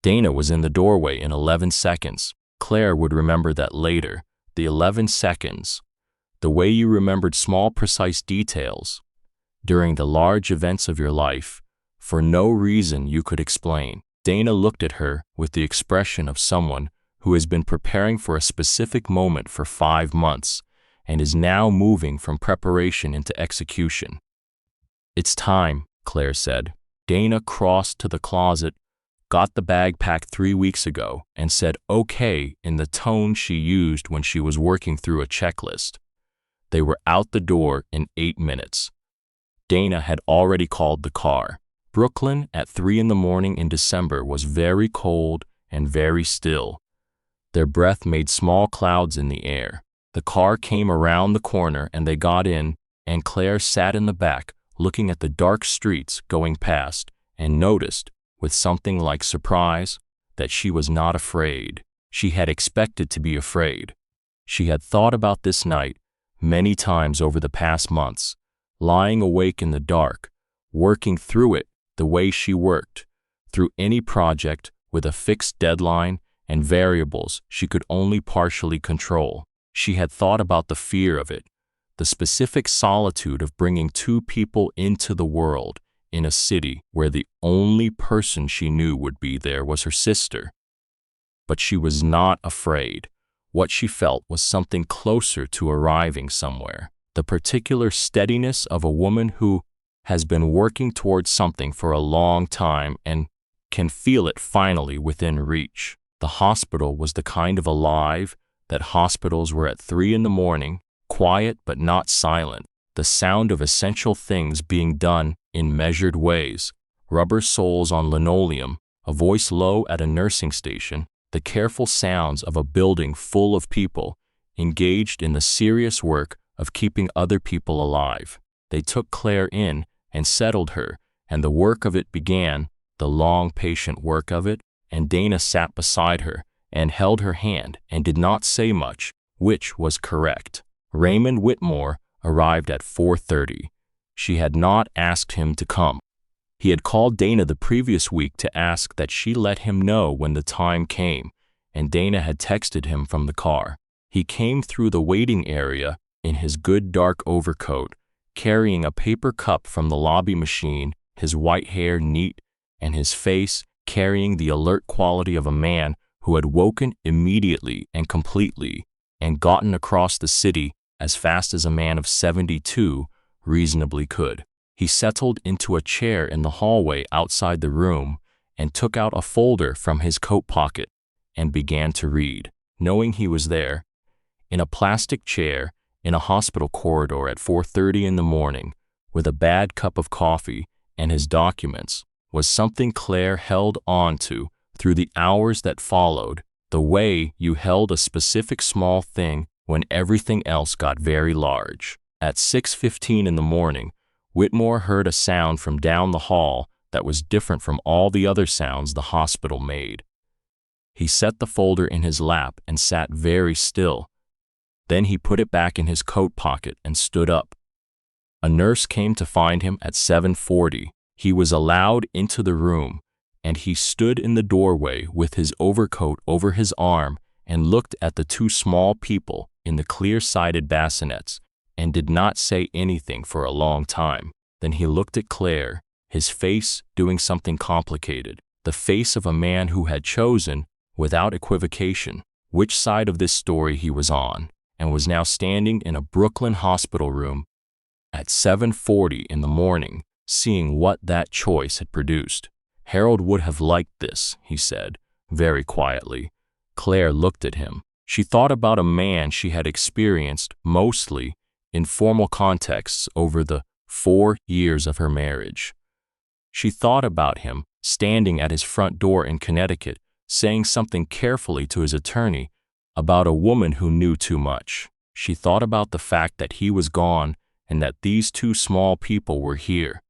Dana was in the doorway in 11 seconds. Claire would remember that later, the 11 seconds. The way you remembered small, precise details during the large events of your life, for no reason you could explain. Dana looked at her with the expression of someone who has been preparing for a specific moment for 5 months and is now moving from preparation into execution. "It's time," Claire said. Dana crossed to the closet, got the bag packed 3 weeks ago, and said okay in the tone she used when she was working through a checklist. They were out the door in 8 minutes. Dana had already called the car. Brooklyn at 3 in the morning in December was very cold and very still. Their breath made small clouds in the air. The car came around the corner and they got in, and Claire sat in the back looking at the dark streets going past and noticed, with something like surprise, that she was not afraid. She had expected to be afraid. She had thought about this night many times over the past months, lying awake in the dark, working through it the way she worked, through any project with a fixed deadline and variables she could only partially control. She had thought about the fear of it, the specific solitude of bringing 2 people into the world in a city where the only person she knew would be there was her sister. But she was not afraid. What she felt was something closer to arriving somewhere, the particular steadiness of a woman who has been working towards something for a long time and can feel it finally within reach. The hospital was the kind of alive that hospitals were at 3 in the morning, quiet but not silent, the sound of essential things being done in measured ways, rubber soles on linoleum, a voice low at a nursing station, the careful sounds of a building full of people engaged in the serious work of keeping other people alive. They took Claire in and settled her, and the work of it began, the long, patient work of it, and Dana sat beside her and held her hand and did not say much, which was correct. Raymond Whitmore arrived at 4:30. She had not asked him to come. He had called Dana the previous week to ask that she let him know when the time came, and Dana had texted him from the car. He came through the waiting area in his good dark overcoat, carrying a paper cup from the lobby machine, his white hair neat, and his face carrying the alert quality of a man who had woken immediately and completely and gotten across the city as fast as a man of 72 reasonably could. He settled into a chair in the hallway outside the room and took out a folder from his coat pocket and began to read. Knowing he was there, in a plastic chair, in a hospital corridor at 4:30 in the morning, with a bad cup of coffee and his documents, was something Claire held on to through the hours that followed, the way you held a specific small thing when everything else got very large. At 6:15 in the morning, Whitmore heard a sound from down the hall that was different from all the other sounds the hospital made. He set the folder in his lap and sat very still. Then he put it back in his coat pocket and stood up. A nurse came to find him at 7:40. He was allowed into the room, and he stood in the doorway with his overcoat over his arm and looked at the two small people in the clear-sided bassinets and did not say anything for a long time. Then he looked at Claire, his face doing something complicated, the face of a man who had chosen, without equivocation, which side of this story he was on, and was now standing in a Brooklyn hospital room at 7:40 in the morning, seeing what that choice had produced. Harold would have liked this, he said, very quietly. Claire looked at him. She thought about a man she had experienced mostly in formal contexts over the 4 years of her marriage. She thought about him standing at his front door in Connecticut, saying something carefully to his attorney about a woman who knew too much. She thought about the fact that he was gone and that these two small people were here.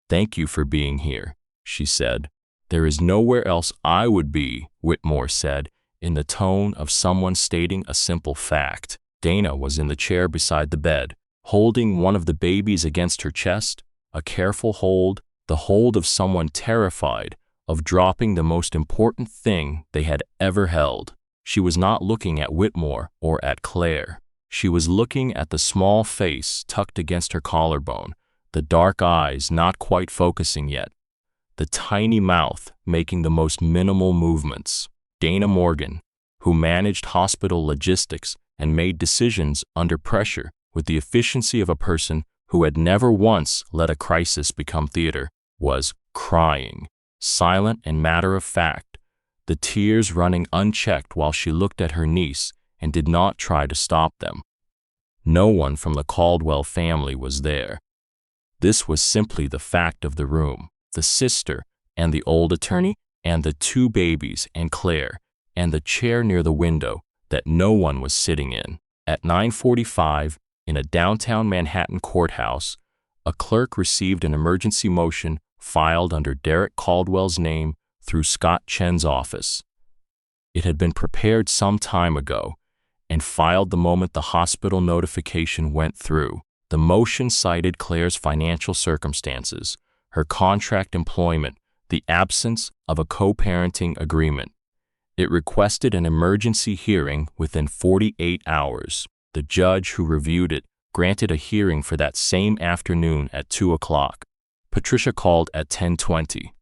"Thank you for being here," she said. "There is nowhere else I would be," Whitmore said, in the tone of someone stating a simple fact. Dana was in the chair beside the bed, holding one of the babies against her chest, a careful hold, the hold of someone terrified of dropping the most important thing they had ever held. She was not looking at Whitmore or at Claire. She was looking at the small face tucked against her collarbone, the dark eyes not quite focusing yet, the tiny mouth making the most minimal movements. Dana Morgan, who managed hospital logistics and made decisions under pressure with the efficiency of a person who had never once let a crisis become theater, was crying, silent and matter-of-fact, the tears running unchecked while she looked at her niece and did not try to stop them. No one from the Caldwell family was there. This was simply the fact of the room: the sister and the old attorney and the two babies and Claire and the chair near the window that no one was sitting in. At 9:45, in a downtown Manhattan courthouse, a clerk received an emergency motion filed under Derek Caldwell's name through Scott Chen's office. It had been prepared some time ago and filed the moment the hospital notification went through. The motion cited Claire's financial circumstances, her contract employment, the absence of a co-parenting agreement. It requested an emergency hearing within 48 hours. The judge who reviewed it granted a hearing for that same afternoon at 2 o'clock. Patricia called at 10:20.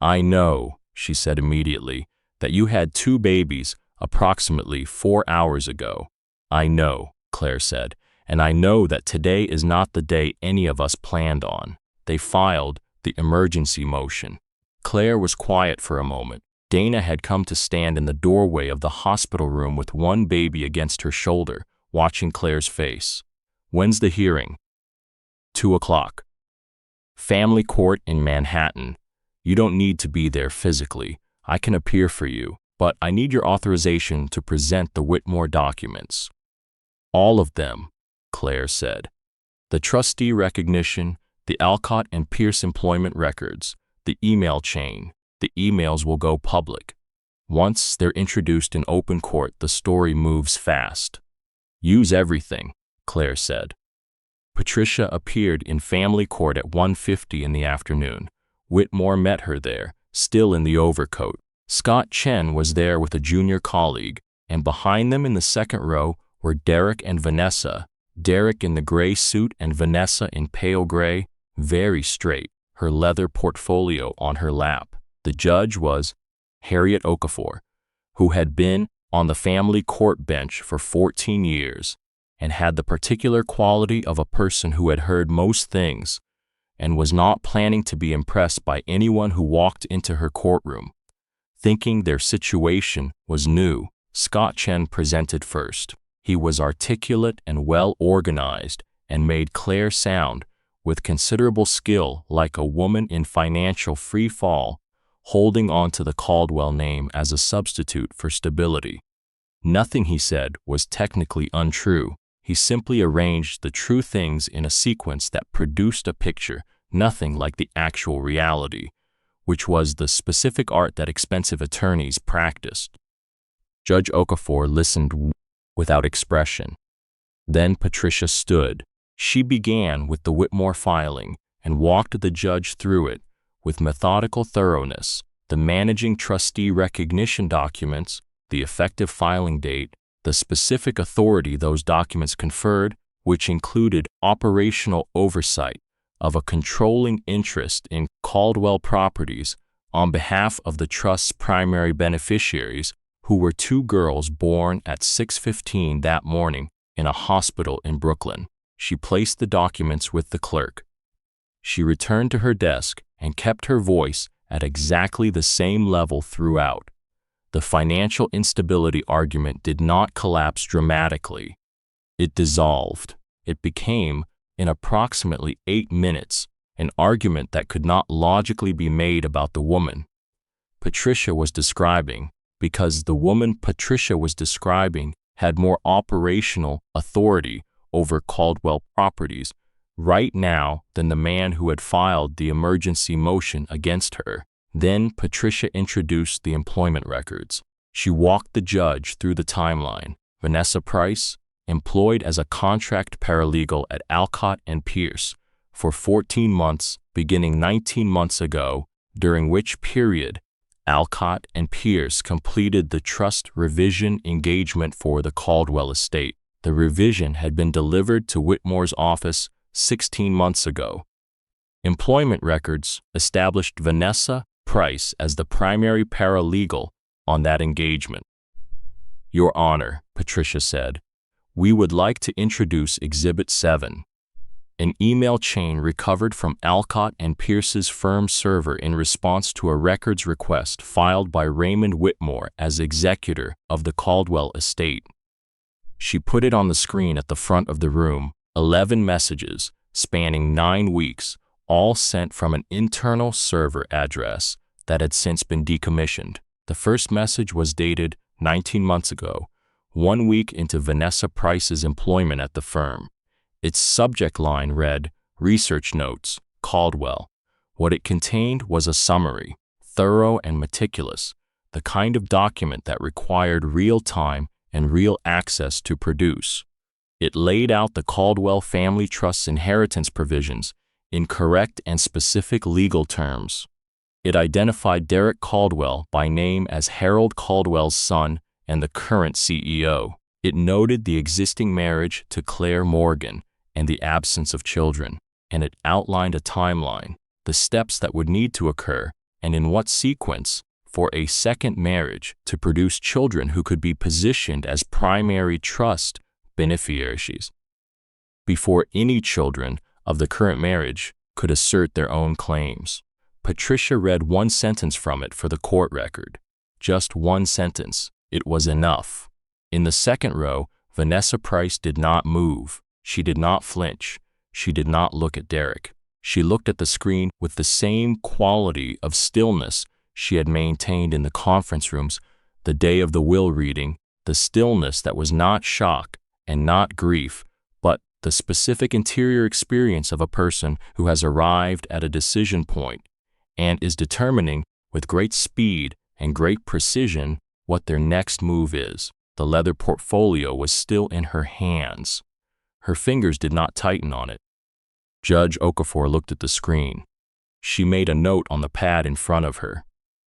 "I know," she said immediately, "that you had two babies approximately 4 hours ago." "I know," Claire said, "and I know that today is not the day any of us planned on." They filed the emergency motion. Claire was quiet for a moment. Dana had come to stand in the doorway of the hospital room with one baby against her shoulder, watching Claire's face. "When's the hearing?" 2 o'clock. "Family court in Manhattan. You don't need to be there physically. I can appear for you, but I need your authorization to present the Whitmore documents." "All of them," Claire said. "The trustee recognition, the Alcott and Pierce employment records, the email chain. The emails will go public. Once they're introduced in open court, the story moves fast." "Use everything," Claire said. Patricia appeared in family court at 1:50 in the afternoon. Whitmore met her there, still in the overcoat. Scott Chen was there with a junior colleague, and behind them in the second row were Derek and Vanessa, Derek in the gray suit and Vanessa in pale gray, very straight, her leather portfolio on her lap. The judge was Harriet Okafor, who had been on the family court bench for 14 years and had the particular quality of a person who had heard most things and was not planning to be impressed by anyone who walked into her courtroom. Thinking their situation was new, Scott Chen presented first. He was articulate and well-organized and made Claire sound, with considerable skill, like a woman in financial free fall, holding on to the Caldwell name as a substitute for stability. Nothing he said was technically untrue. He simply arranged the true things in a sequence that produced a picture nothing like the actual reality, which was the specific art that expensive attorneys practiced. Judge Okafor listened without expression. Then Patricia stood. She began with the Whitmore filing and walked the judge through it with methodical thoroughness, the managing trustee recognition documents, the effective filing date, the specific authority those documents conferred, which included operational oversight of a controlling interest in Caldwell Properties on behalf of the trust's primary beneficiaries, who were two girls born at 6:15 that morning in a hospital in Brooklyn. She placed the documents with the clerk. She returned to her desk and kept her voice at exactly the same level throughout. The financial instability argument did not collapse dramatically. It dissolved. It became, in approximately 8 minutes, an argument that could not logically be made about the woman Patricia was describing, because the woman Patricia was describing had more operational authority over Caldwell Properties right now than the man who had filed the emergency motion against her. Then Patricia introduced the employment records. She walked the judge through the timeline. Vanessa Price, employed as a contract paralegal at Alcott and Pierce for 14 months beginning 19 months ago, during which period Alcott and Pierce completed the trust revision engagement for the Caldwell estate. The revision had been delivered to Whitmore's office 16 months ago. Employment records established Vanessa Price as the primary paralegal on that engagement. Your Honor, Patricia said, we would like to introduce Exhibit 7, an email chain recovered from Alcott and Pierce's firm server in response to a records request filed by Raymond Whitmore as executor of the Caldwell estate. She put it on the screen at the front of the room. 11 messages, spanning 9 weeks, all sent from an internal server address that had since been decommissioned. The first message was dated 19 months ago, 1 week into Vanessa Price's employment at the firm. Its subject line read, Research Notes, Caldwell. What it contained was a summary, thorough and meticulous, the kind of document that required real time and real access to produce. It laid out the Caldwell Family Trust's inheritance provisions in correct and specific legal terms. It identified Derek Caldwell by name as Harold Caldwell's son and the current CEO. It noted the existing marriage to Claire Morgan and the absence of children, and it outlined a timeline, the steps that would need to occur, and in what sequence, for a second marriage to produce children who could be positioned as primary trust beneficiaries before any children of the current marriage could assert their own claims. Patricia read one sentence from it for the court record. Just one sentence. It was enough. In the second row, Vanessa Price did not move. She did not flinch. She did not look at Derek. She looked at the screen with the same quality of stillness she had maintained in the conference rooms the day of the will reading, the stillness that was not shock and not grief, but the specific interior experience of a person who has arrived at a decision point and is determining with great speed and great precision what their next move is. The leather portfolio was still in her hands. Her fingers did not tighten on it. Judge Okafor looked at the screen. She made a note on the pad in front of her.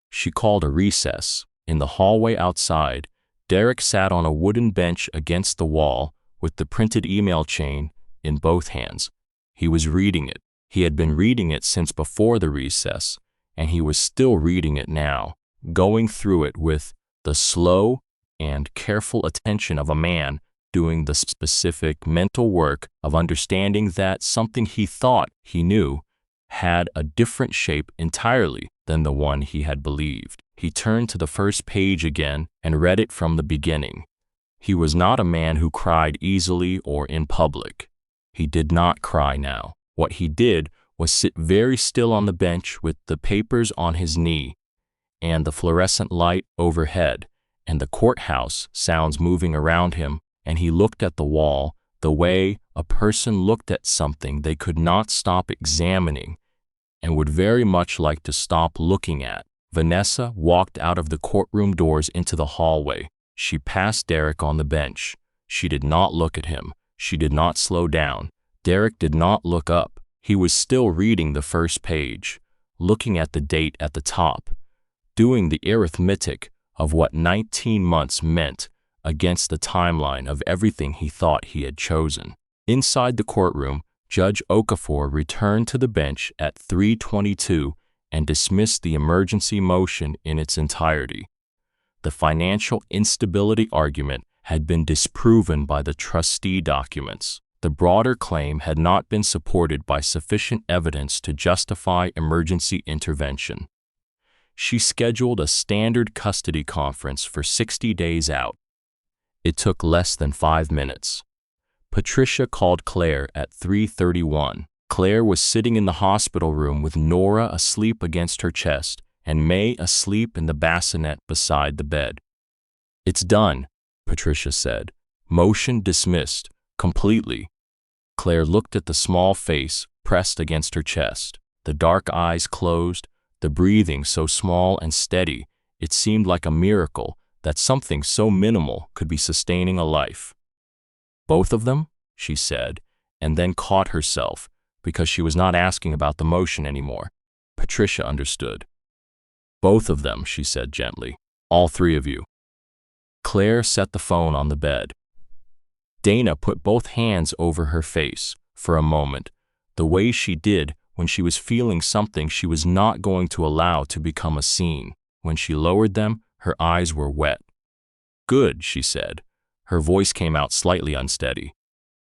She called a recess. In the hallway outside, Derek sat on a wooden bench against the wall with the printed email chain in both hands. He was reading it. He had been reading it since before the recess, and he was still reading it now, going through it with the slow and careful attention of a man doing the specific mental work of understanding that something he thought he knew had a different shape entirely than the one he had believed. He turned to the first page again and read it from the beginning. He was not a man who cried easily or in public. He did not cry now. What he did was sit very still on the bench with the papers on his knee and the fluorescent light overhead and the courthouse sounds moving around him, and he looked at the wall the way a person looked at something they could not stop examining and would very much like to stop looking at. Vanessa walked out of the courtroom doors into the hallway. She passed Derek on the bench. She did not look at him. She did not slow down. Derek did not look up. He was still reading the first page, looking at the date at the top, doing the arithmetic of what 19 months meant against the timeline of everything he thought he had chosen. Inside the courtroom, Judge Okafor returned to the bench at 3:22 and dismissed the emergency motion in its entirety. The financial instability argument had been disproven by the trustee documents. The broader claim had not been supported by sufficient evidence to justify emergency intervention. She scheduled a standard custody conference for 60 days out. It took less than 5 minutes. Patricia called Claire at 3:31. Claire was sitting in the hospital room with Nora asleep against her chest and May asleep in the bassinet beside the bed. "It's done," Patricia said. "Motion dismissed, completely." Claire looked at the small face pressed against her chest, the dark eyes closed, the breathing so small and steady, it seemed like a miracle that something so minimal could be sustaining a life. "Both of them?" she said, and then caught herself because she was not asking about the motion anymore. Patricia understood. "Both of them," she said gently. "All three of you." Claire set the phone on the bed. Dana put both hands over her face for a moment, the way she did when she was feeling something she was not going to allow to become a scene. When she lowered them, her eyes were wet. "Good," she said. Her voice came out slightly unsteady.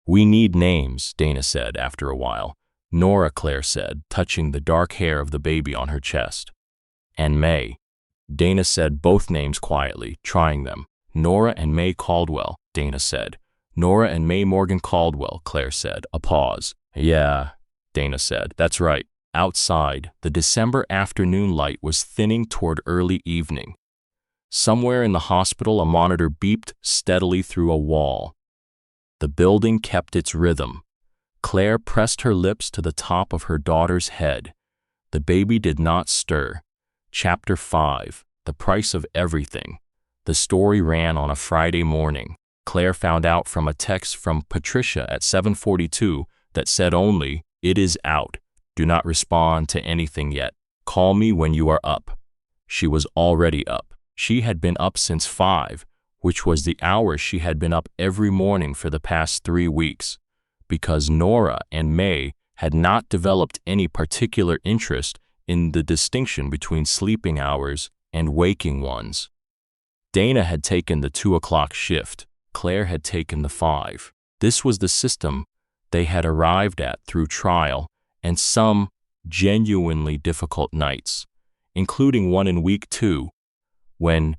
"We need names," Dana said after a while. "Nora," Claire said, touching the dark hair of the baby on her chest. "And May." Dana said both names quietly, trying them. "Nora and May Caldwell," Dana said. "Nora and May Morgan Caldwell," Claire said. A pause. "Yeah," Dana said. "That's right." Outside, the December afternoon light was thinning toward early evening. Somewhere in the hospital, a monitor beeped steadily through a wall. The building kept its rhythm. Claire pressed her lips to the top of her daughter's head. The baby did not stir. Chapter 5, The Price of Everything. The story ran on a Friday morning. Claire found out from a text from Patricia at 7:42 that said only, "It is out. Do not respond to anything yet. Call me when you are up." She was already up. She had been up since 5, which was the hour she had been up every morning for the past 3 weeks, because Nora and May had not developed any particular interest in the distinction between sleeping hours and waking ones. Dana had taken the 2 o'clock shift. Claire had taken the 5. This was the system they had arrived at through trial and some genuinely difficult nights, including one in week 2, when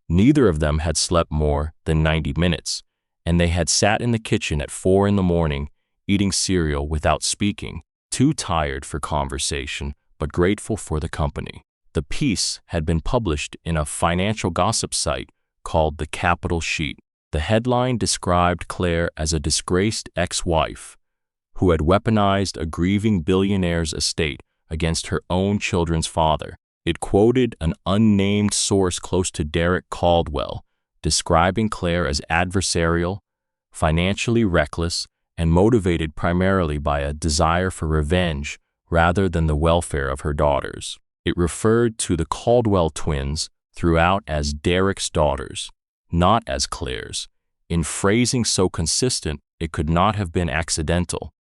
neither of them had slept more than 90 minutes, and they had sat in the kitchen at 4 in the morning eating cereal without speaking, too tired for conversation but grateful for the company. The piece had been published in a financial gossip site called The Capital Sheet. The headline described Claire as a disgraced ex-wife who had weaponized a grieving billionaire's estate against her own children's father. It quoted an unnamed source close to Derek Caldwell, describing Claire as adversarial, financially reckless, and motivated primarily by a desire for revenge rather than the welfare of her daughters. It referred to the Caldwell twins throughout as Derek's daughters, not as Claire's, in phrasing so consistent it could not have been accidental.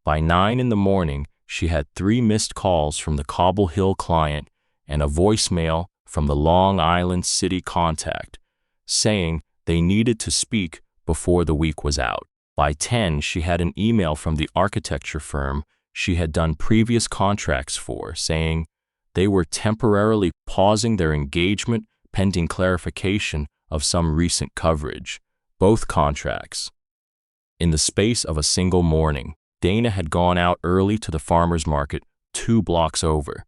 By 9 in the morning, she had 3 missed calls from the Cobble Hill client and a voicemail from the Long Island City contact, saying they needed to speak before the week was out. By 10, she had an email from the architecture firm she had done previous contracts for, saying they were temporarily pausing their engagement pending clarification of some recent coverage, both contracts. In the space of a single morning, Dana had gone out early to the farmer's market 2 blocks over.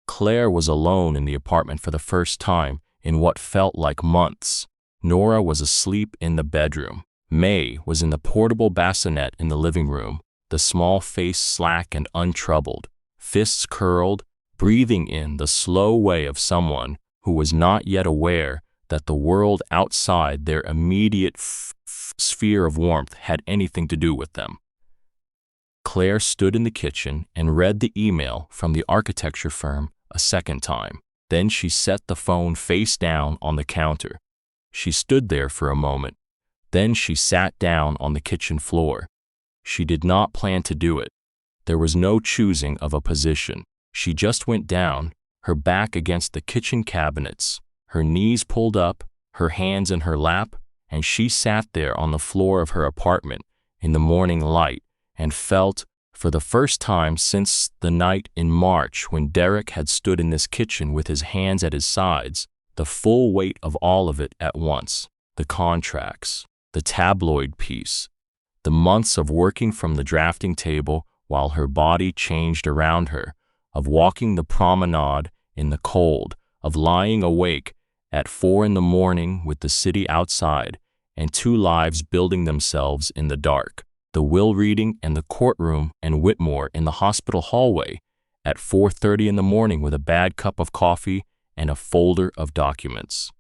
Claire was alone in the apartment for the first time in what felt like months. Nora was asleep in the bedroom. May was in the portable bassinet in the living room, the small face slack and untroubled, fists curled, breathing in the slow way of someone who was not yet aware that the world outside their immediate sphere of warmth had anything to do with them. Claire stood in the kitchen and read the email from the architecture firm a second time. Then she set the phone face down on the counter. She stood there for a moment. Then she sat down on the kitchen floor. She did not plan to do it. There was no choosing of a position. She just went down, her back against the kitchen cabinets, her knees pulled up, her hands in her lap, and she sat there on the floor of her apartment in the morning light and felt, for the first time since the night in March when Derek had stood in this kitchen with his hands at his sides, the full weight of all of it at once. The contracts, the tabloid piece, the months of working from the drafting table while her body changed around her, of walking the promenade in the cold, of lying awake at 4 a.m. with the city outside and 2 lives building themselves in the dark. The will reading and the courtroom and Whitmore in the hospital hallway at 4:30 a.m. with a bad cup of coffee and a folder of documents.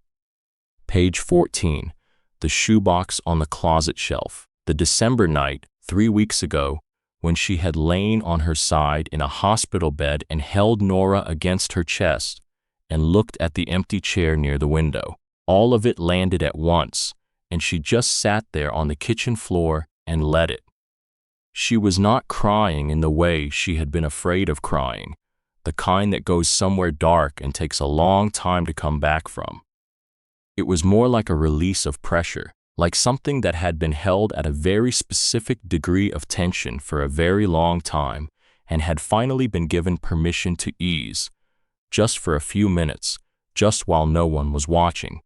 Page 14. The shoebox on the closet shelf. The December night, 3 weeks ago, when she had lain on her side in a hospital bed and held Nora against her chest and looked at the empty chair near the window. All of it landed at once, and she just sat there on the kitchen floor and let it. She was not crying in the way she had been afraid of crying, the kind that goes somewhere dark and takes a long time to come back from. It was more like a release of pressure, like something that had been held at a very specific degree of tension for a very long time and had finally been given permission to ease, just for a few minutes, just while no one was watching.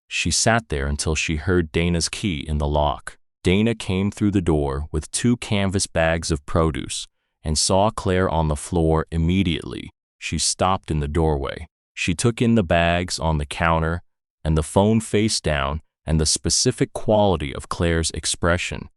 She sat there until she heard Dana's key in the lock. Dana came through the door with 2 canvas bags of produce and saw Claire on the floor immediately. She stopped in the doorway. She took in the bags on the counter and the phone face down and the specific quality of Claire's expression,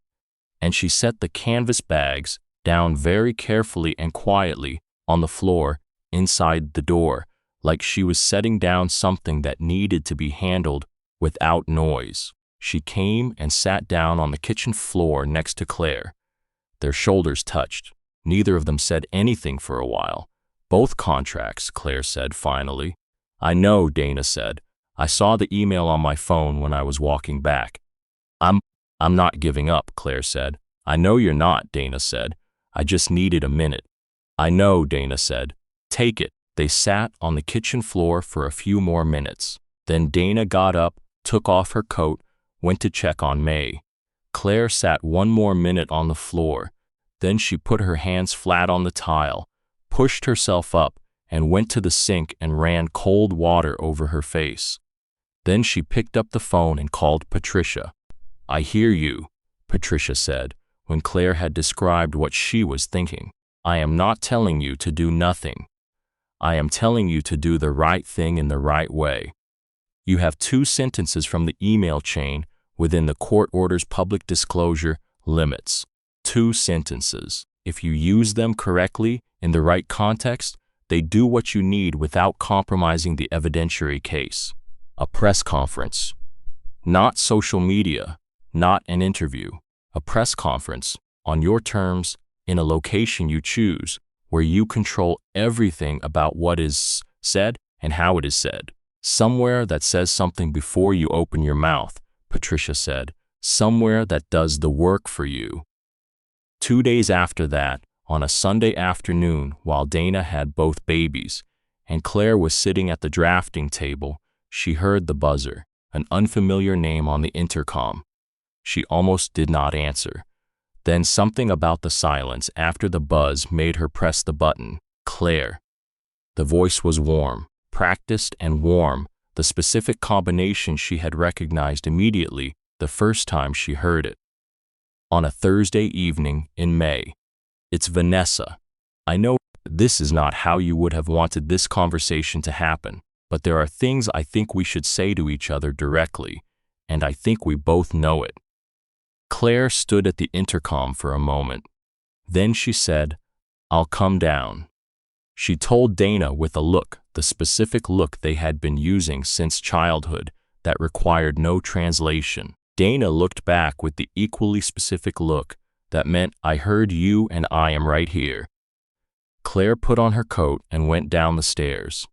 and she set the canvas bags down very carefully and quietly on the floor inside the door, like she was setting down something that needed to be handled without noise. She came and sat down on the kitchen floor next to Claire. Their shoulders touched. Neither of them said anything for a while. Both contracts, Claire said finally. I know, Dana said. I saw the email on my phone when I was walking back. I'm not giving up, Claire said. I know you're not, Dana said. I just needed a minute. I know, Dana said. Take it. They sat on the kitchen floor for a few more minutes. Then Dana got up, took off her coat, went to check on May. Claire sat 1 more minute on the floor. Then she put her hands flat on the tile, pushed herself up, and went to the sink and ran cold water over her face. Then she picked up the phone and called Patricia. I hear you, Patricia said, when Claire had described what she was thinking. I am not telling you to do nothing. I am telling you to do the right thing in the right way. You have 2 sentences from the email chain within the court order's public disclosure limits. 2 sentences. If you use them correctly in the right context, they do what you need without compromising the evidentiary case. A press conference. Not social media, not an interview. A press conference, on your terms, in a location you choose, where you control everything about what is said and how it is said. Somewhere that says something before you open your mouth, Patricia said. Somewhere that does the work for you. 2 days after that, on a Sunday afternoon while Dana had both babies, and Claire was sitting at the drafting table, she heard the buzzer, an unfamiliar name on the intercom. She almost did not answer. Then something about the silence after the buzz made her press the button. Claire. The voice was warm, practiced and warm, the specific combination she had recognized immediately the first time she heard it. On a Thursday evening in May. It's Vanessa. I know this is not how you would have wanted this conversation to happen, but there are things I think we should say to each other directly, and I think we both know it. Claire stood at the intercom for a moment. Then she said, I'll come down. She told Dana with a look, the specific look they had been using since childhood, that required no translation. Dana looked back with the equally specific look that meant, "I heard you and I am right here." Claire put on her coat and went down the stairs.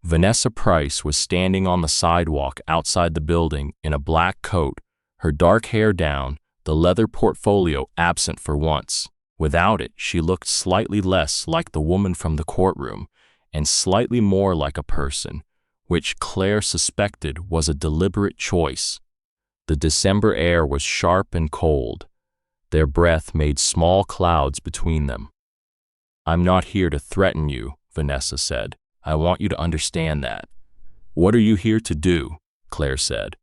Vanessa Price was standing on the sidewalk outside the building in a black coat, her dark hair down, the leather portfolio absent for once. Without it, she looked slightly less like the woman from the courtroom and slightly more like a person, which Claire suspected was a deliberate choice. The December air was sharp and cold. Their breath made small clouds between them. "I'm not here to threaten you," Vanessa said. "I want you to understand that." "What are you here to do?" Claire said.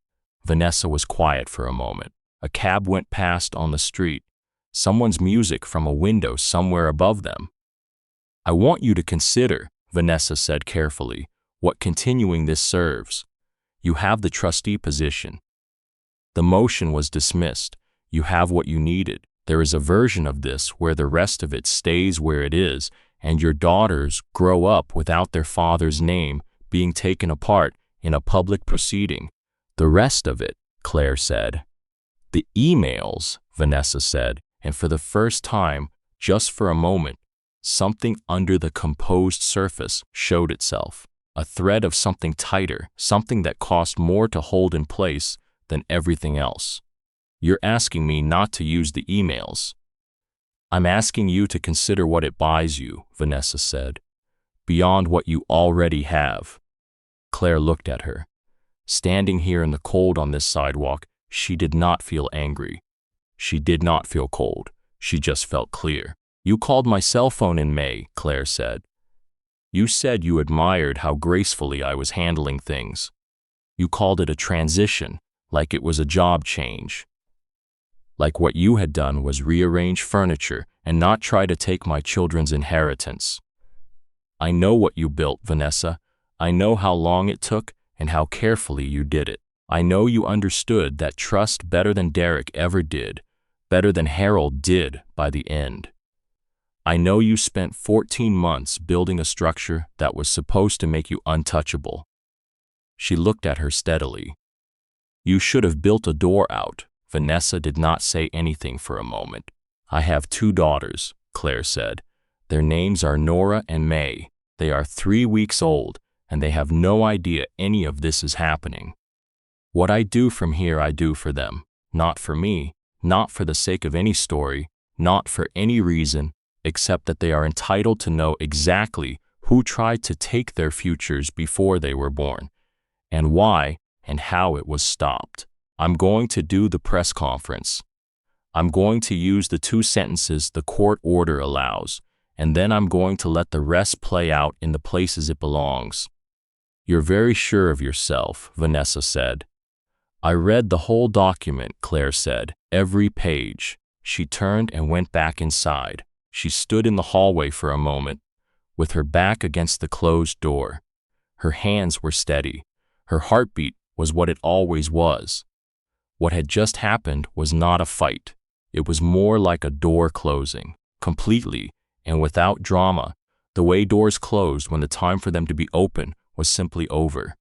Vanessa was quiet for a moment. A cab went past on the street, someone's music from a window somewhere above them. "I want you to consider," Vanessa said carefully, "what continuing this serves. You have the trustee position. The motion was dismissed. You have what you needed. There is a version of this where the rest of it stays where it is, and your daughters grow up without their father's name being taken apart in a public proceeding." "The rest of it," Claire said. "The emails," Vanessa said, and for the first time, just for a moment, something under the composed surface showed itself. A thread of something tighter, something that cost more to hold in place than everything else. "You're asking me not to use the emails." "I'm asking you to consider what it buys you," Vanessa said, "beyond what you already have." Claire looked at her. Standing here in the cold on this sidewalk, she did not feel angry. She did not feel cold. She just felt clear. "You called my cell phone in May," Claire said. "You said you admired how gracefully I was handling things. You called it a transition, like it was a job change. Like what you had done was rearrange furniture and not try to take my children's inheritance. I know what you built, Vanessa. I know how long it took and how carefully you did it. I know you understood that trust better than Derek ever did, better than Harold did by the end. I know you spent 14 months building a structure that was supposed to make you untouchable." She looked at her steadily. "You should have built a door out." Vanessa did not say anything for a moment. "I have 2 daughters," Claire said. "Their names are Nora and May. They are 3 weeks old, and they have no idea any of this is happening. What I do from here, I do for them. Not for me, not for the sake of any story, not for any reason, except that they are entitled to know exactly who tried to take their futures before they were born, and why and how it was stopped. I'm going to do the press conference. I'm going to use the 2 sentences the court order allows, and then I'm going to let the rest play out in the places it belongs." "You're very sure of yourself," Vanessa said. "I read the whole document," Claire said, "every page." She turned and went back inside. She stood in the hallway for a moment, with her back against the closed door. Her hands were steady. Her heartbeat was what it always was. What had just happened was not a fight. It was more like a door closing, completely and without drama, the way doors closed when the time for them to be open was simply over.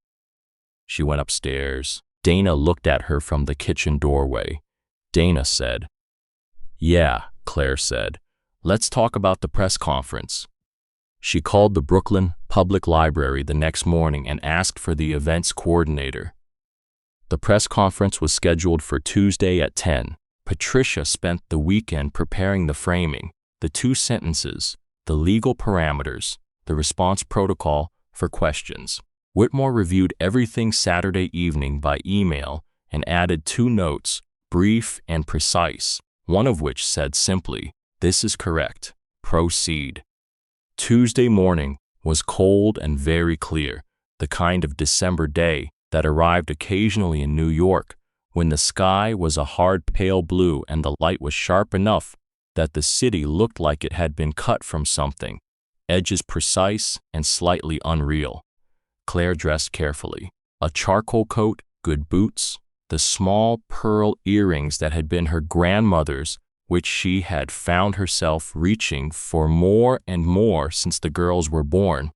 She went upstairs. Dana looked at her from the kitchen doorway. Dana said, "Yeah," Claire said. "Let's talk about the press conference." She called the Brooklyn Public Library the next morning and asked for the events coordinator. The press conference was scheduled for Tuesday at 10. Patricia spent the weekend preparing the framing, the 2 sentences, the legal parameters, the response protocol for questions. Whitmore reviewed everything Saturday evening by email and added 2 notes, brief and precise, one of which said simply, "This is correct. Proceed." Tuesday morning was cold and very clear, the kind of December day that arrived occasionally in New York, when the sky was a hard pale blue and the light was sharp enough that the city looked like it had been cut from something, edges precise and slightly unreal. Claire dressed carefully. A charcoal coat, good boots, the small pearl earrings that had been her grandmother's which she had found herself reaching for more and more since the girls were born,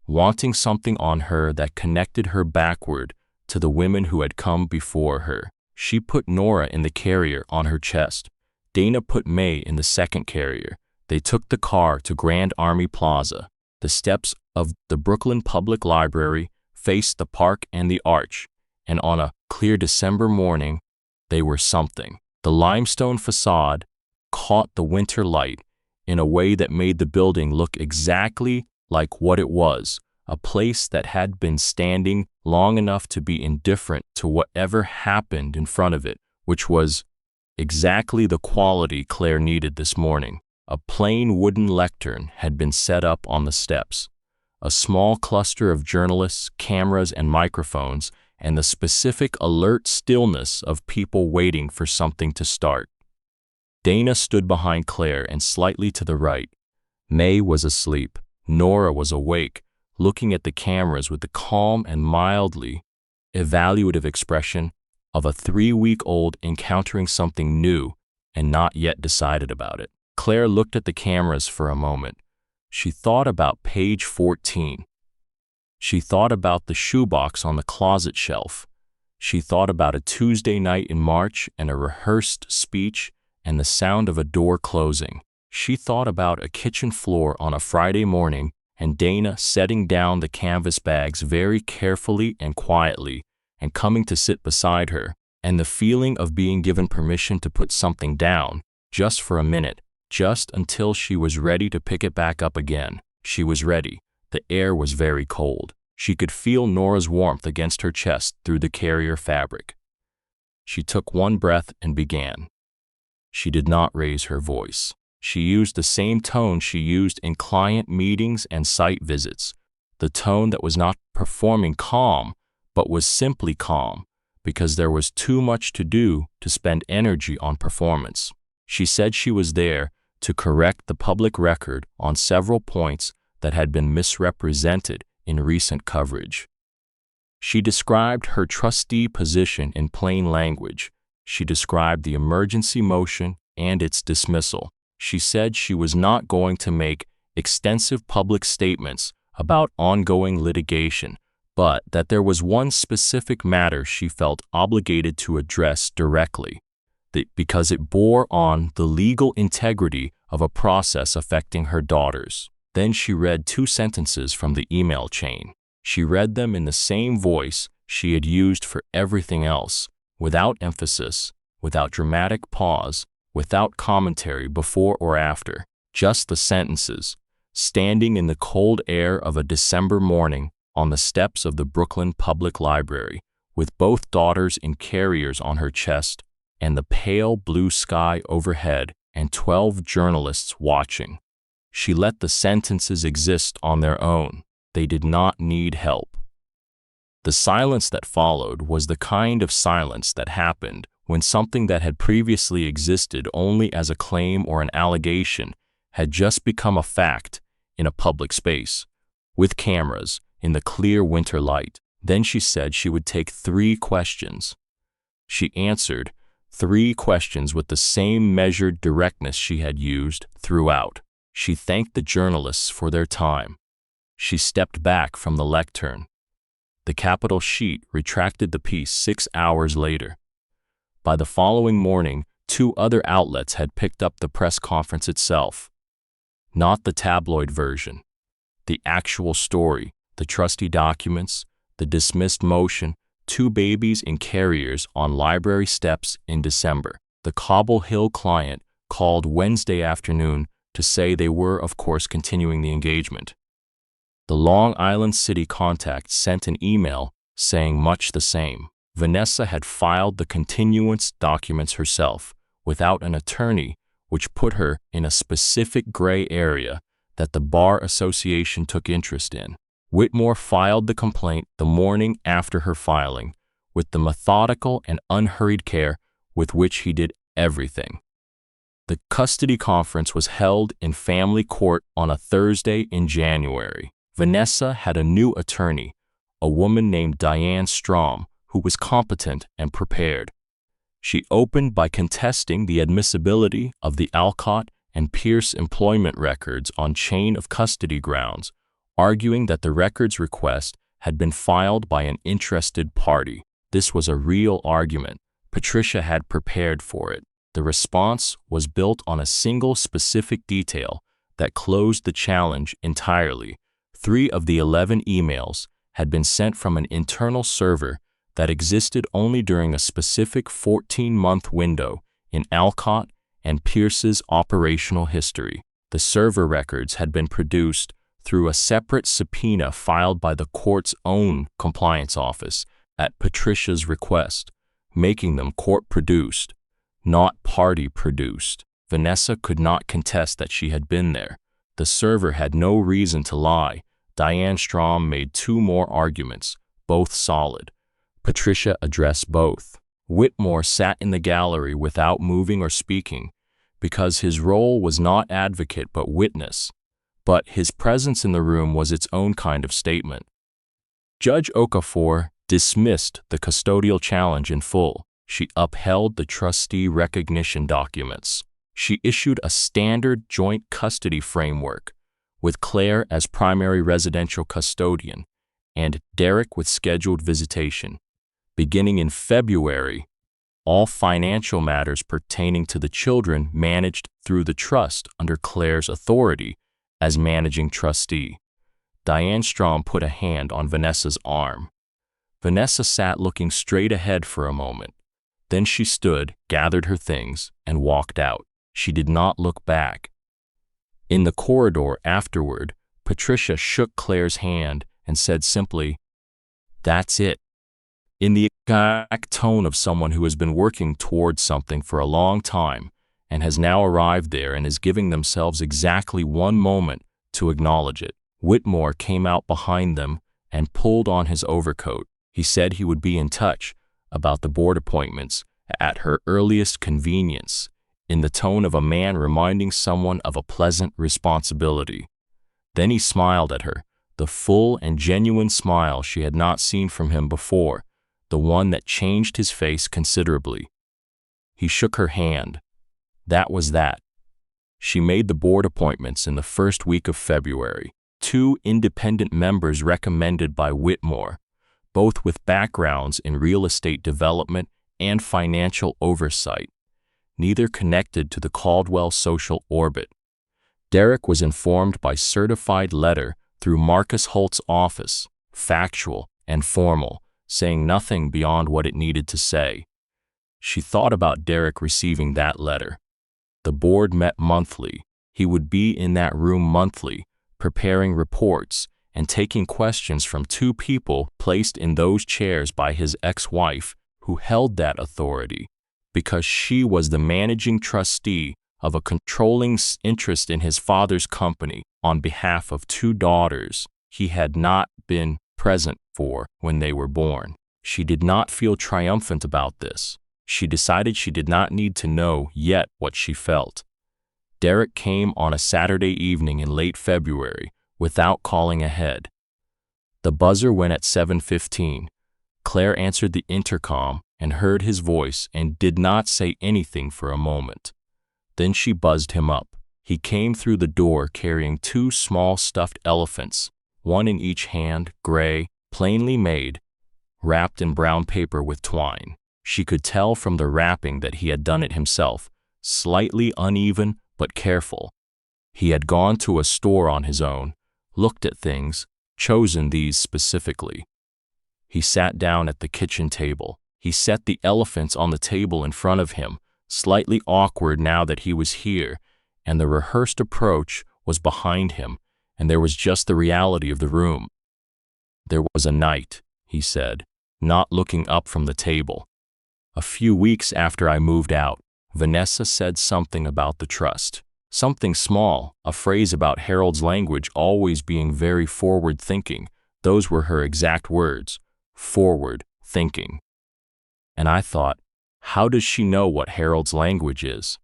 wanting something on her that connected her backward to the women who had come before her. She put Nora in the carrier on her chest. Dana put May in the second carrier. They took the car to Grand Army Plaza. The steps of the Brooklyn Public Library faced the park and the arch, and on a clear December morning, they were something. The limestone facade caught the winter light in a way that made the building look exactly like what it was, a place that had been standing long enough to be indifferent to whatever happened in front of it, which was exactly the quality Claire needed this morning. A plain wooden lectern had been set up on the steps. A small cluster of journalists, cameras, and microphones, and the specific alert stillness of people waiting for something to start. Dana stood behind Claire and slightly to the right. May was asleep. Nora was awake, looking at the cameras with the calm and mildly evaluative expression of a 3-week-old encountering something new and not yet decided about it. Claire looked at the cameras for a moment. She thought about page 14. She thought about the shoebox on the closet shelf. She thought about a Tuesday night in March and a rehearsed speech and the sound of a door closing. She thought about a kitchen floor on a Friday morning and Dana setting down the canvas bags very carefully and quietly and coming to sit beside her, and the feeling of being given permission to put something down, just for a minute, just until she was ready to pick it back up again. She was ready. The air was very cold. She could feel Nora's warmth against her chest through the carrier fabric. She took one breath and began. She did not raise her voice. She used the same tone she used in client meetings and site visits, the tone that was not performing calm, but was simply calm, because there was too much to do to spend energy on performance. She said she was there to correct the public record on several points that had been misrepresented in recent coverage. She described her trustee position in plain language. She described the emergency motion and its dismissal. She said she was not going to make extensive public statements about ongoing litigation, but that there was one specific matter she felt obligated to address directly, because it bore on the legal integrity of a process affecting her daughters. Then she read 2 sentences from the email chain. She read them in the same voice she had used for everything else, without emphasis, without dramatic pause, without commentary before or after, just the sentences, standing in the cold air of a December morning on the steps of the Brooklyn Public Library, with both daughters in carriers on her chest and the pale blue sky overhead and 12 journalists watching. She let the sentences exist on their own. They did not need help. The silence that followed was the kind of silence that happened when something that had previously existed only as a claim or an allegation had just become a fact in a public space, with cameras, in the clear winter light. Then she said she would take 3 questions. She answered 3 questions with the same measured directness she had used throughout. She thanked the journalists for their time. She stepped back from the lectern. The capital sheet retracted the piece 6 hours later. By the following morning, 2 other outlets had picked up the press conference itself. Not the tabloid version. The actual story, the trustee documents, the dismissed motion, 2 babies in carriers on library steps in December. The Cobble Hill client called Wednesday afternoon to say they were, of course, continuing the engagement. The Long Island City contact sent an email saying much the same. Vanessa had filed the continuance documents herself, without an attorney, which put her in a specific gray area that the Bar Association took interest in. Whitmore filed the complaint the morning after her filing, with the methodical and unhurried care with which he did everything. The custody conference was held in family court on a Thursday in January. Vanessa had a new attorney, a woman named Diane Strom, who was competent and prepared. She opened by contesting the admissibility of the Alcott and Pierce employment records on chain of custody grounds, arguing that the records request had been filed by an interested party. This was a real argument. Patricia had prepared for it. The response was built on a single specific detail that closed the challenge entirely. 3 of the 11 emails had been sent from an internal server that existed only during a specific 14-month window in Alcott and Pierce's operational history. The server records had been produced through a separate subpoena filed by the court's own compliance office at Patricia's request, making them court-produced, not party-produced. Vanessa could not contest that she had been there. The server had no reason to lie. Diane Strom made 2 more arguments, both solid. Patricia addressed both. Whitmore sat in the gallery without moving or speaking, because his role was not advocate but witness. But his presence in the room was its own kind of statement. Judge Okafor dismissed the custodial challenge in full. She upheld the trustee recognition documents. She issued a standard joint custody framework, with Claire as primary residential custodian and Derek with scheduled visitation. Beginning in February, all financial matters pertaining to the children managed through the trust under Claire's authority as managing trustee. Diane Strom put a hand on Vanessa's arm. Vanessa sat looking straight ahead for a moment. Then she stood, gathered her things, and walked out. She did not look back. In the corridor afterward, Patricia shook Claire's hand and said simply, "That's it," in the exact tone of someone who has been working towards something for a long time and has now arrived there and is giving themselves exactly 1 moment to acknowledge it. Whitmore came out behind them and pulled on his overcoat. He said he would be in touch about the board appointments at her earliest convenience, in the tone of a man reminding someone of a pleasant responsibility. Then he smiled at her, the full and genuine smile she had not seen from him before, the one that changed his face considerably. He shook her hand. That was that. She made the board appointments in the first week of February. 2 independent members recommended by Whitmore, both with backgrounds in real estate development and financial oversight, neither connected to the Caldwell social orbit. Derek was informed by certified letter through Marcus Holt's office, factual and formal, saying nothing beyond what it needed to say. She thought about Derek receiving that letter. The board met monthly. He would be in that room monthly, preparing reports and taking questions from 2 people placed in those chairs by his ex-wife, who held that authority because she was the managing trustee of a controlling interest in his father's company on behalf of 2 daughters he had not been present for when they were born. She did not feel triumphant about this. She decided she did not need to know yet what she felt. Derek came on a Saturday evening in late February without calling ahead. The buzzer went at 7:15. Claire answered the intercom and heard his voice and did not say anything for a moment. Then she buzzed him up. He came through the door carrying 2 small stuffed elephants, one in each hand, gray, plainly made, wrapped in brown paper with twine. She could tell from the wrapping that he had done it himself, slightly uneven but careful. He had gone to a store on his own, looked at things, chosen these specifically. He sat down at the kitchen table. He set the elephants on the table in front of him, slightly awkward now that he was here, and the rehearsed approach was behind him, and there was just the reality of the room. "There was a night," he said, not looking up from the table. "A few weeks after I moved out, Vanessa said something about the trust. Something small, a phrase about Harold's language always being very forward-thinking. Those were her exact words, forward-thinking. And I thought, how does she know what Harold's language is?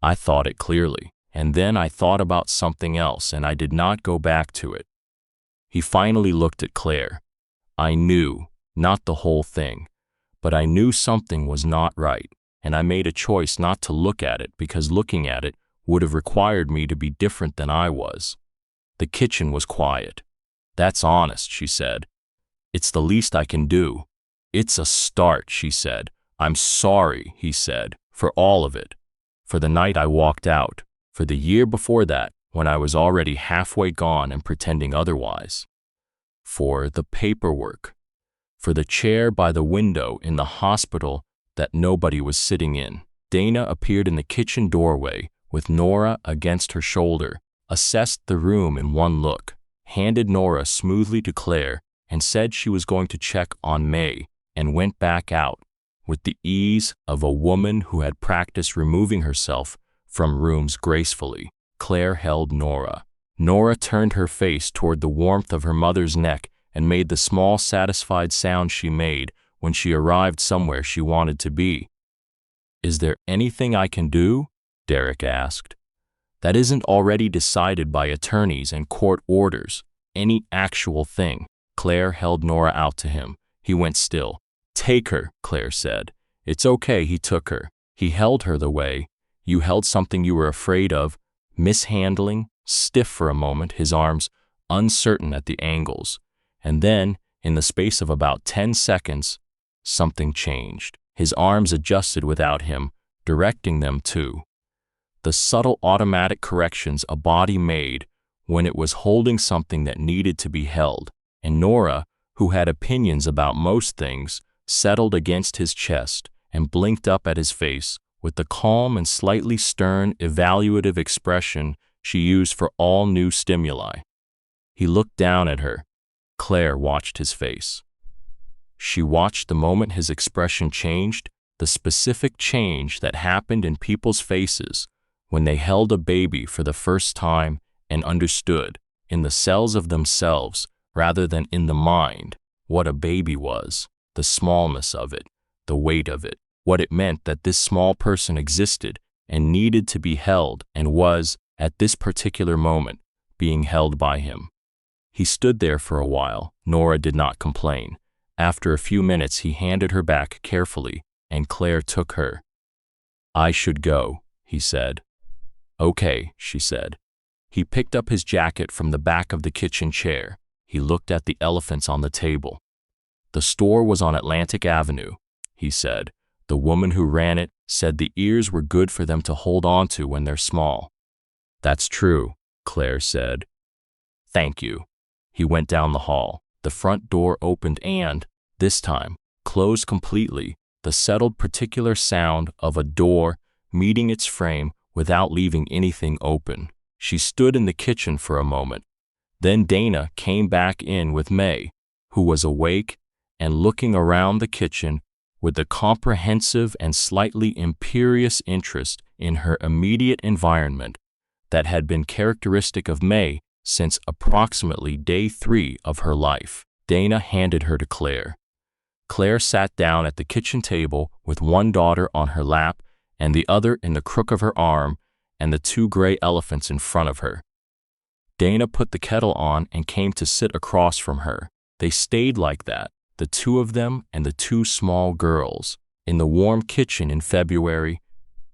I thought it clearly, and then I thought about something else and I did not go back to it." He finally looked at Claire. "I knew, not the whole thing, but I knew something was not right. and I made a choice not to look at it because looking at it would have required me to be different than I was. The kitchen was quiet. That's honest, she said. It's the least I can do. It's a start, she said. I'm sorry, he said, for all of it. For the night I walked out, for the year before that, when I was already halfway gone and pretending otherwise. For the paperwork. For the chair by the window in the hospital that nobody was sitting in. Dana appeared in the kitchen doorway with Nora against her shoulder, assessed the room in one look, handed Nora smoothly to Claire, and said she was going to check on May, and went back out, with the ease of a woman who had practiced removing herself from rooms gracefully. Claire held Nora. Nora turned her face toward the warmth of her mother's neck and made the small satisfied sound she made when she arrived somewhere she wanted to be. Is there anything I can do? Derek asked. That isn't already decided by attorneys and court orders. Any actual thing. Claire held Nora out to him. He went still. Take her, Claire said. It's okay, he took her. He held her the way. You held something you were afraid of, mishandling, stiff for a moment, his arms uncertain at the angles. And then, in the space of about 10 seconds, something changed. His arms adjusted without him, directing them to the subtle automatic corrections a body made when it was holding something that needed to be held. And Nora, who had opinions about most things, settled against his chest and blinked up at his face with the calm and slightly stern, evaluative expression she used for all new stimuli. He looked down at her. Claire watched his face. She watched the moment his expression changed, the specific change that happened in people's faces when they held a baby for the first time and understood, in the cells of themselves rather than in the mind, what a baby was, the smallness of it, the weight of it, what it meant that this small person existed and needed to be held and was, at this particular moment, being held by him. He stood there for a while. Nora did not complain. After a few minutes, he handed her back carefully, and Claire took her. I should go, he said. Okay, she said. He picked up his jacket from the back of the kitchen chair. He looked at the elephants on the table. The store was on Atlantic Avenue, he said. The woman who ran it said the ears were good for them to hold on to when they're small. That's true, Claire said. Thank you. He went down the hall. The front door opened and, this time, closed completely, the settled particular sound of a door meeting its frame without leaving anything open. She stood in the kitchen for a moment. Then Dana came back in with May, who was awake and looking around the kitchen with a comprehensive and slightly imperious interest in her immediate environment that had been characteristic of May since approximately day 3 of her life. Dana handed her to Claire. Claire sat down at the kitchen table with one daughter on her lap and the other in the crook of her arm and the 2 gray elephants in front of her. Dana put the kettle on and came to sit across from her. They stayed like that, the 2 of them and the 2 small girls, in the warm kitchen in February,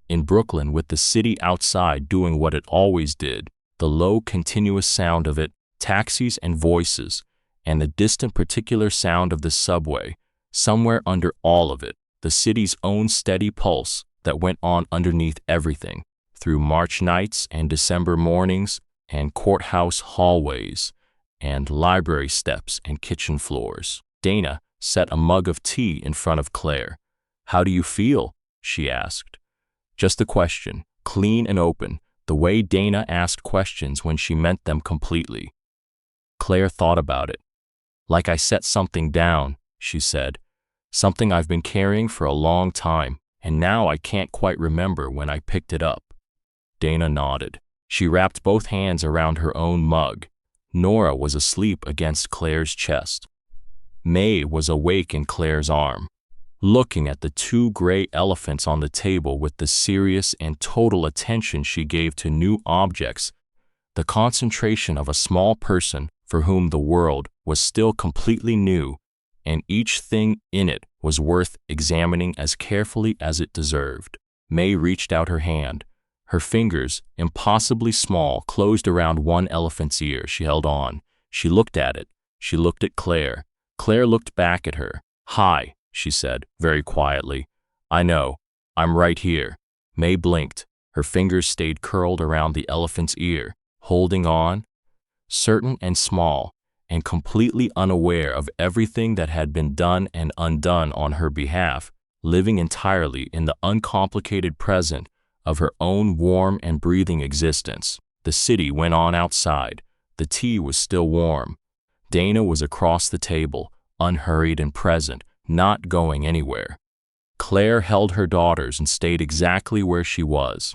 in Brooklyn, with the city outside doing what it always did, the low continuous sound of it, taxis and voices, and the distant particular sound of the subway, somewhere under all of it, the city's own steady pulse that went on underneath everything, through March nights and December mornings, and courthouse hallways, and library steps and kitchen floors. Dana set a mug of tea in front of Claire. How do you feel? She asked. Just a question, clean and open, the way Dana asked questions when she meant them completely. Claire thought about it. Like I set something down, she said. Something I've been carrying for a long time, and now I can't quite remember when I picked it up. Dana nodded. She wrapped both hands around her own mug. Nora was asleep against Claire's chest. May was awake in Claire's arm, looking at the 2 gray elephants on the table with the serious and total attention she gave to new objects, the concentration of a small person for whom the world was still completely new and each thing in it was worth examining as carefully as it deserved. May reached out her hand. Her fingers, impossibly small, closed around one elephant's ear she held on. She looked at it. She looked at Claire. Claire looked back at her. "Hi," she said, very quietly. "I know. I'm right here." May blinked. Her fingers stayed curled around the elephant's ear, holding on, certain and small, and completely unaware of everything that had been done and undone on her behalf, living entirely in the uncomplicated present of her own warm and breathing existence. The city went on outside. The tea was still warm. Dana was across the table, unhurried and present, not going anywhere. Claire held her daughters and stayed exactly where she was.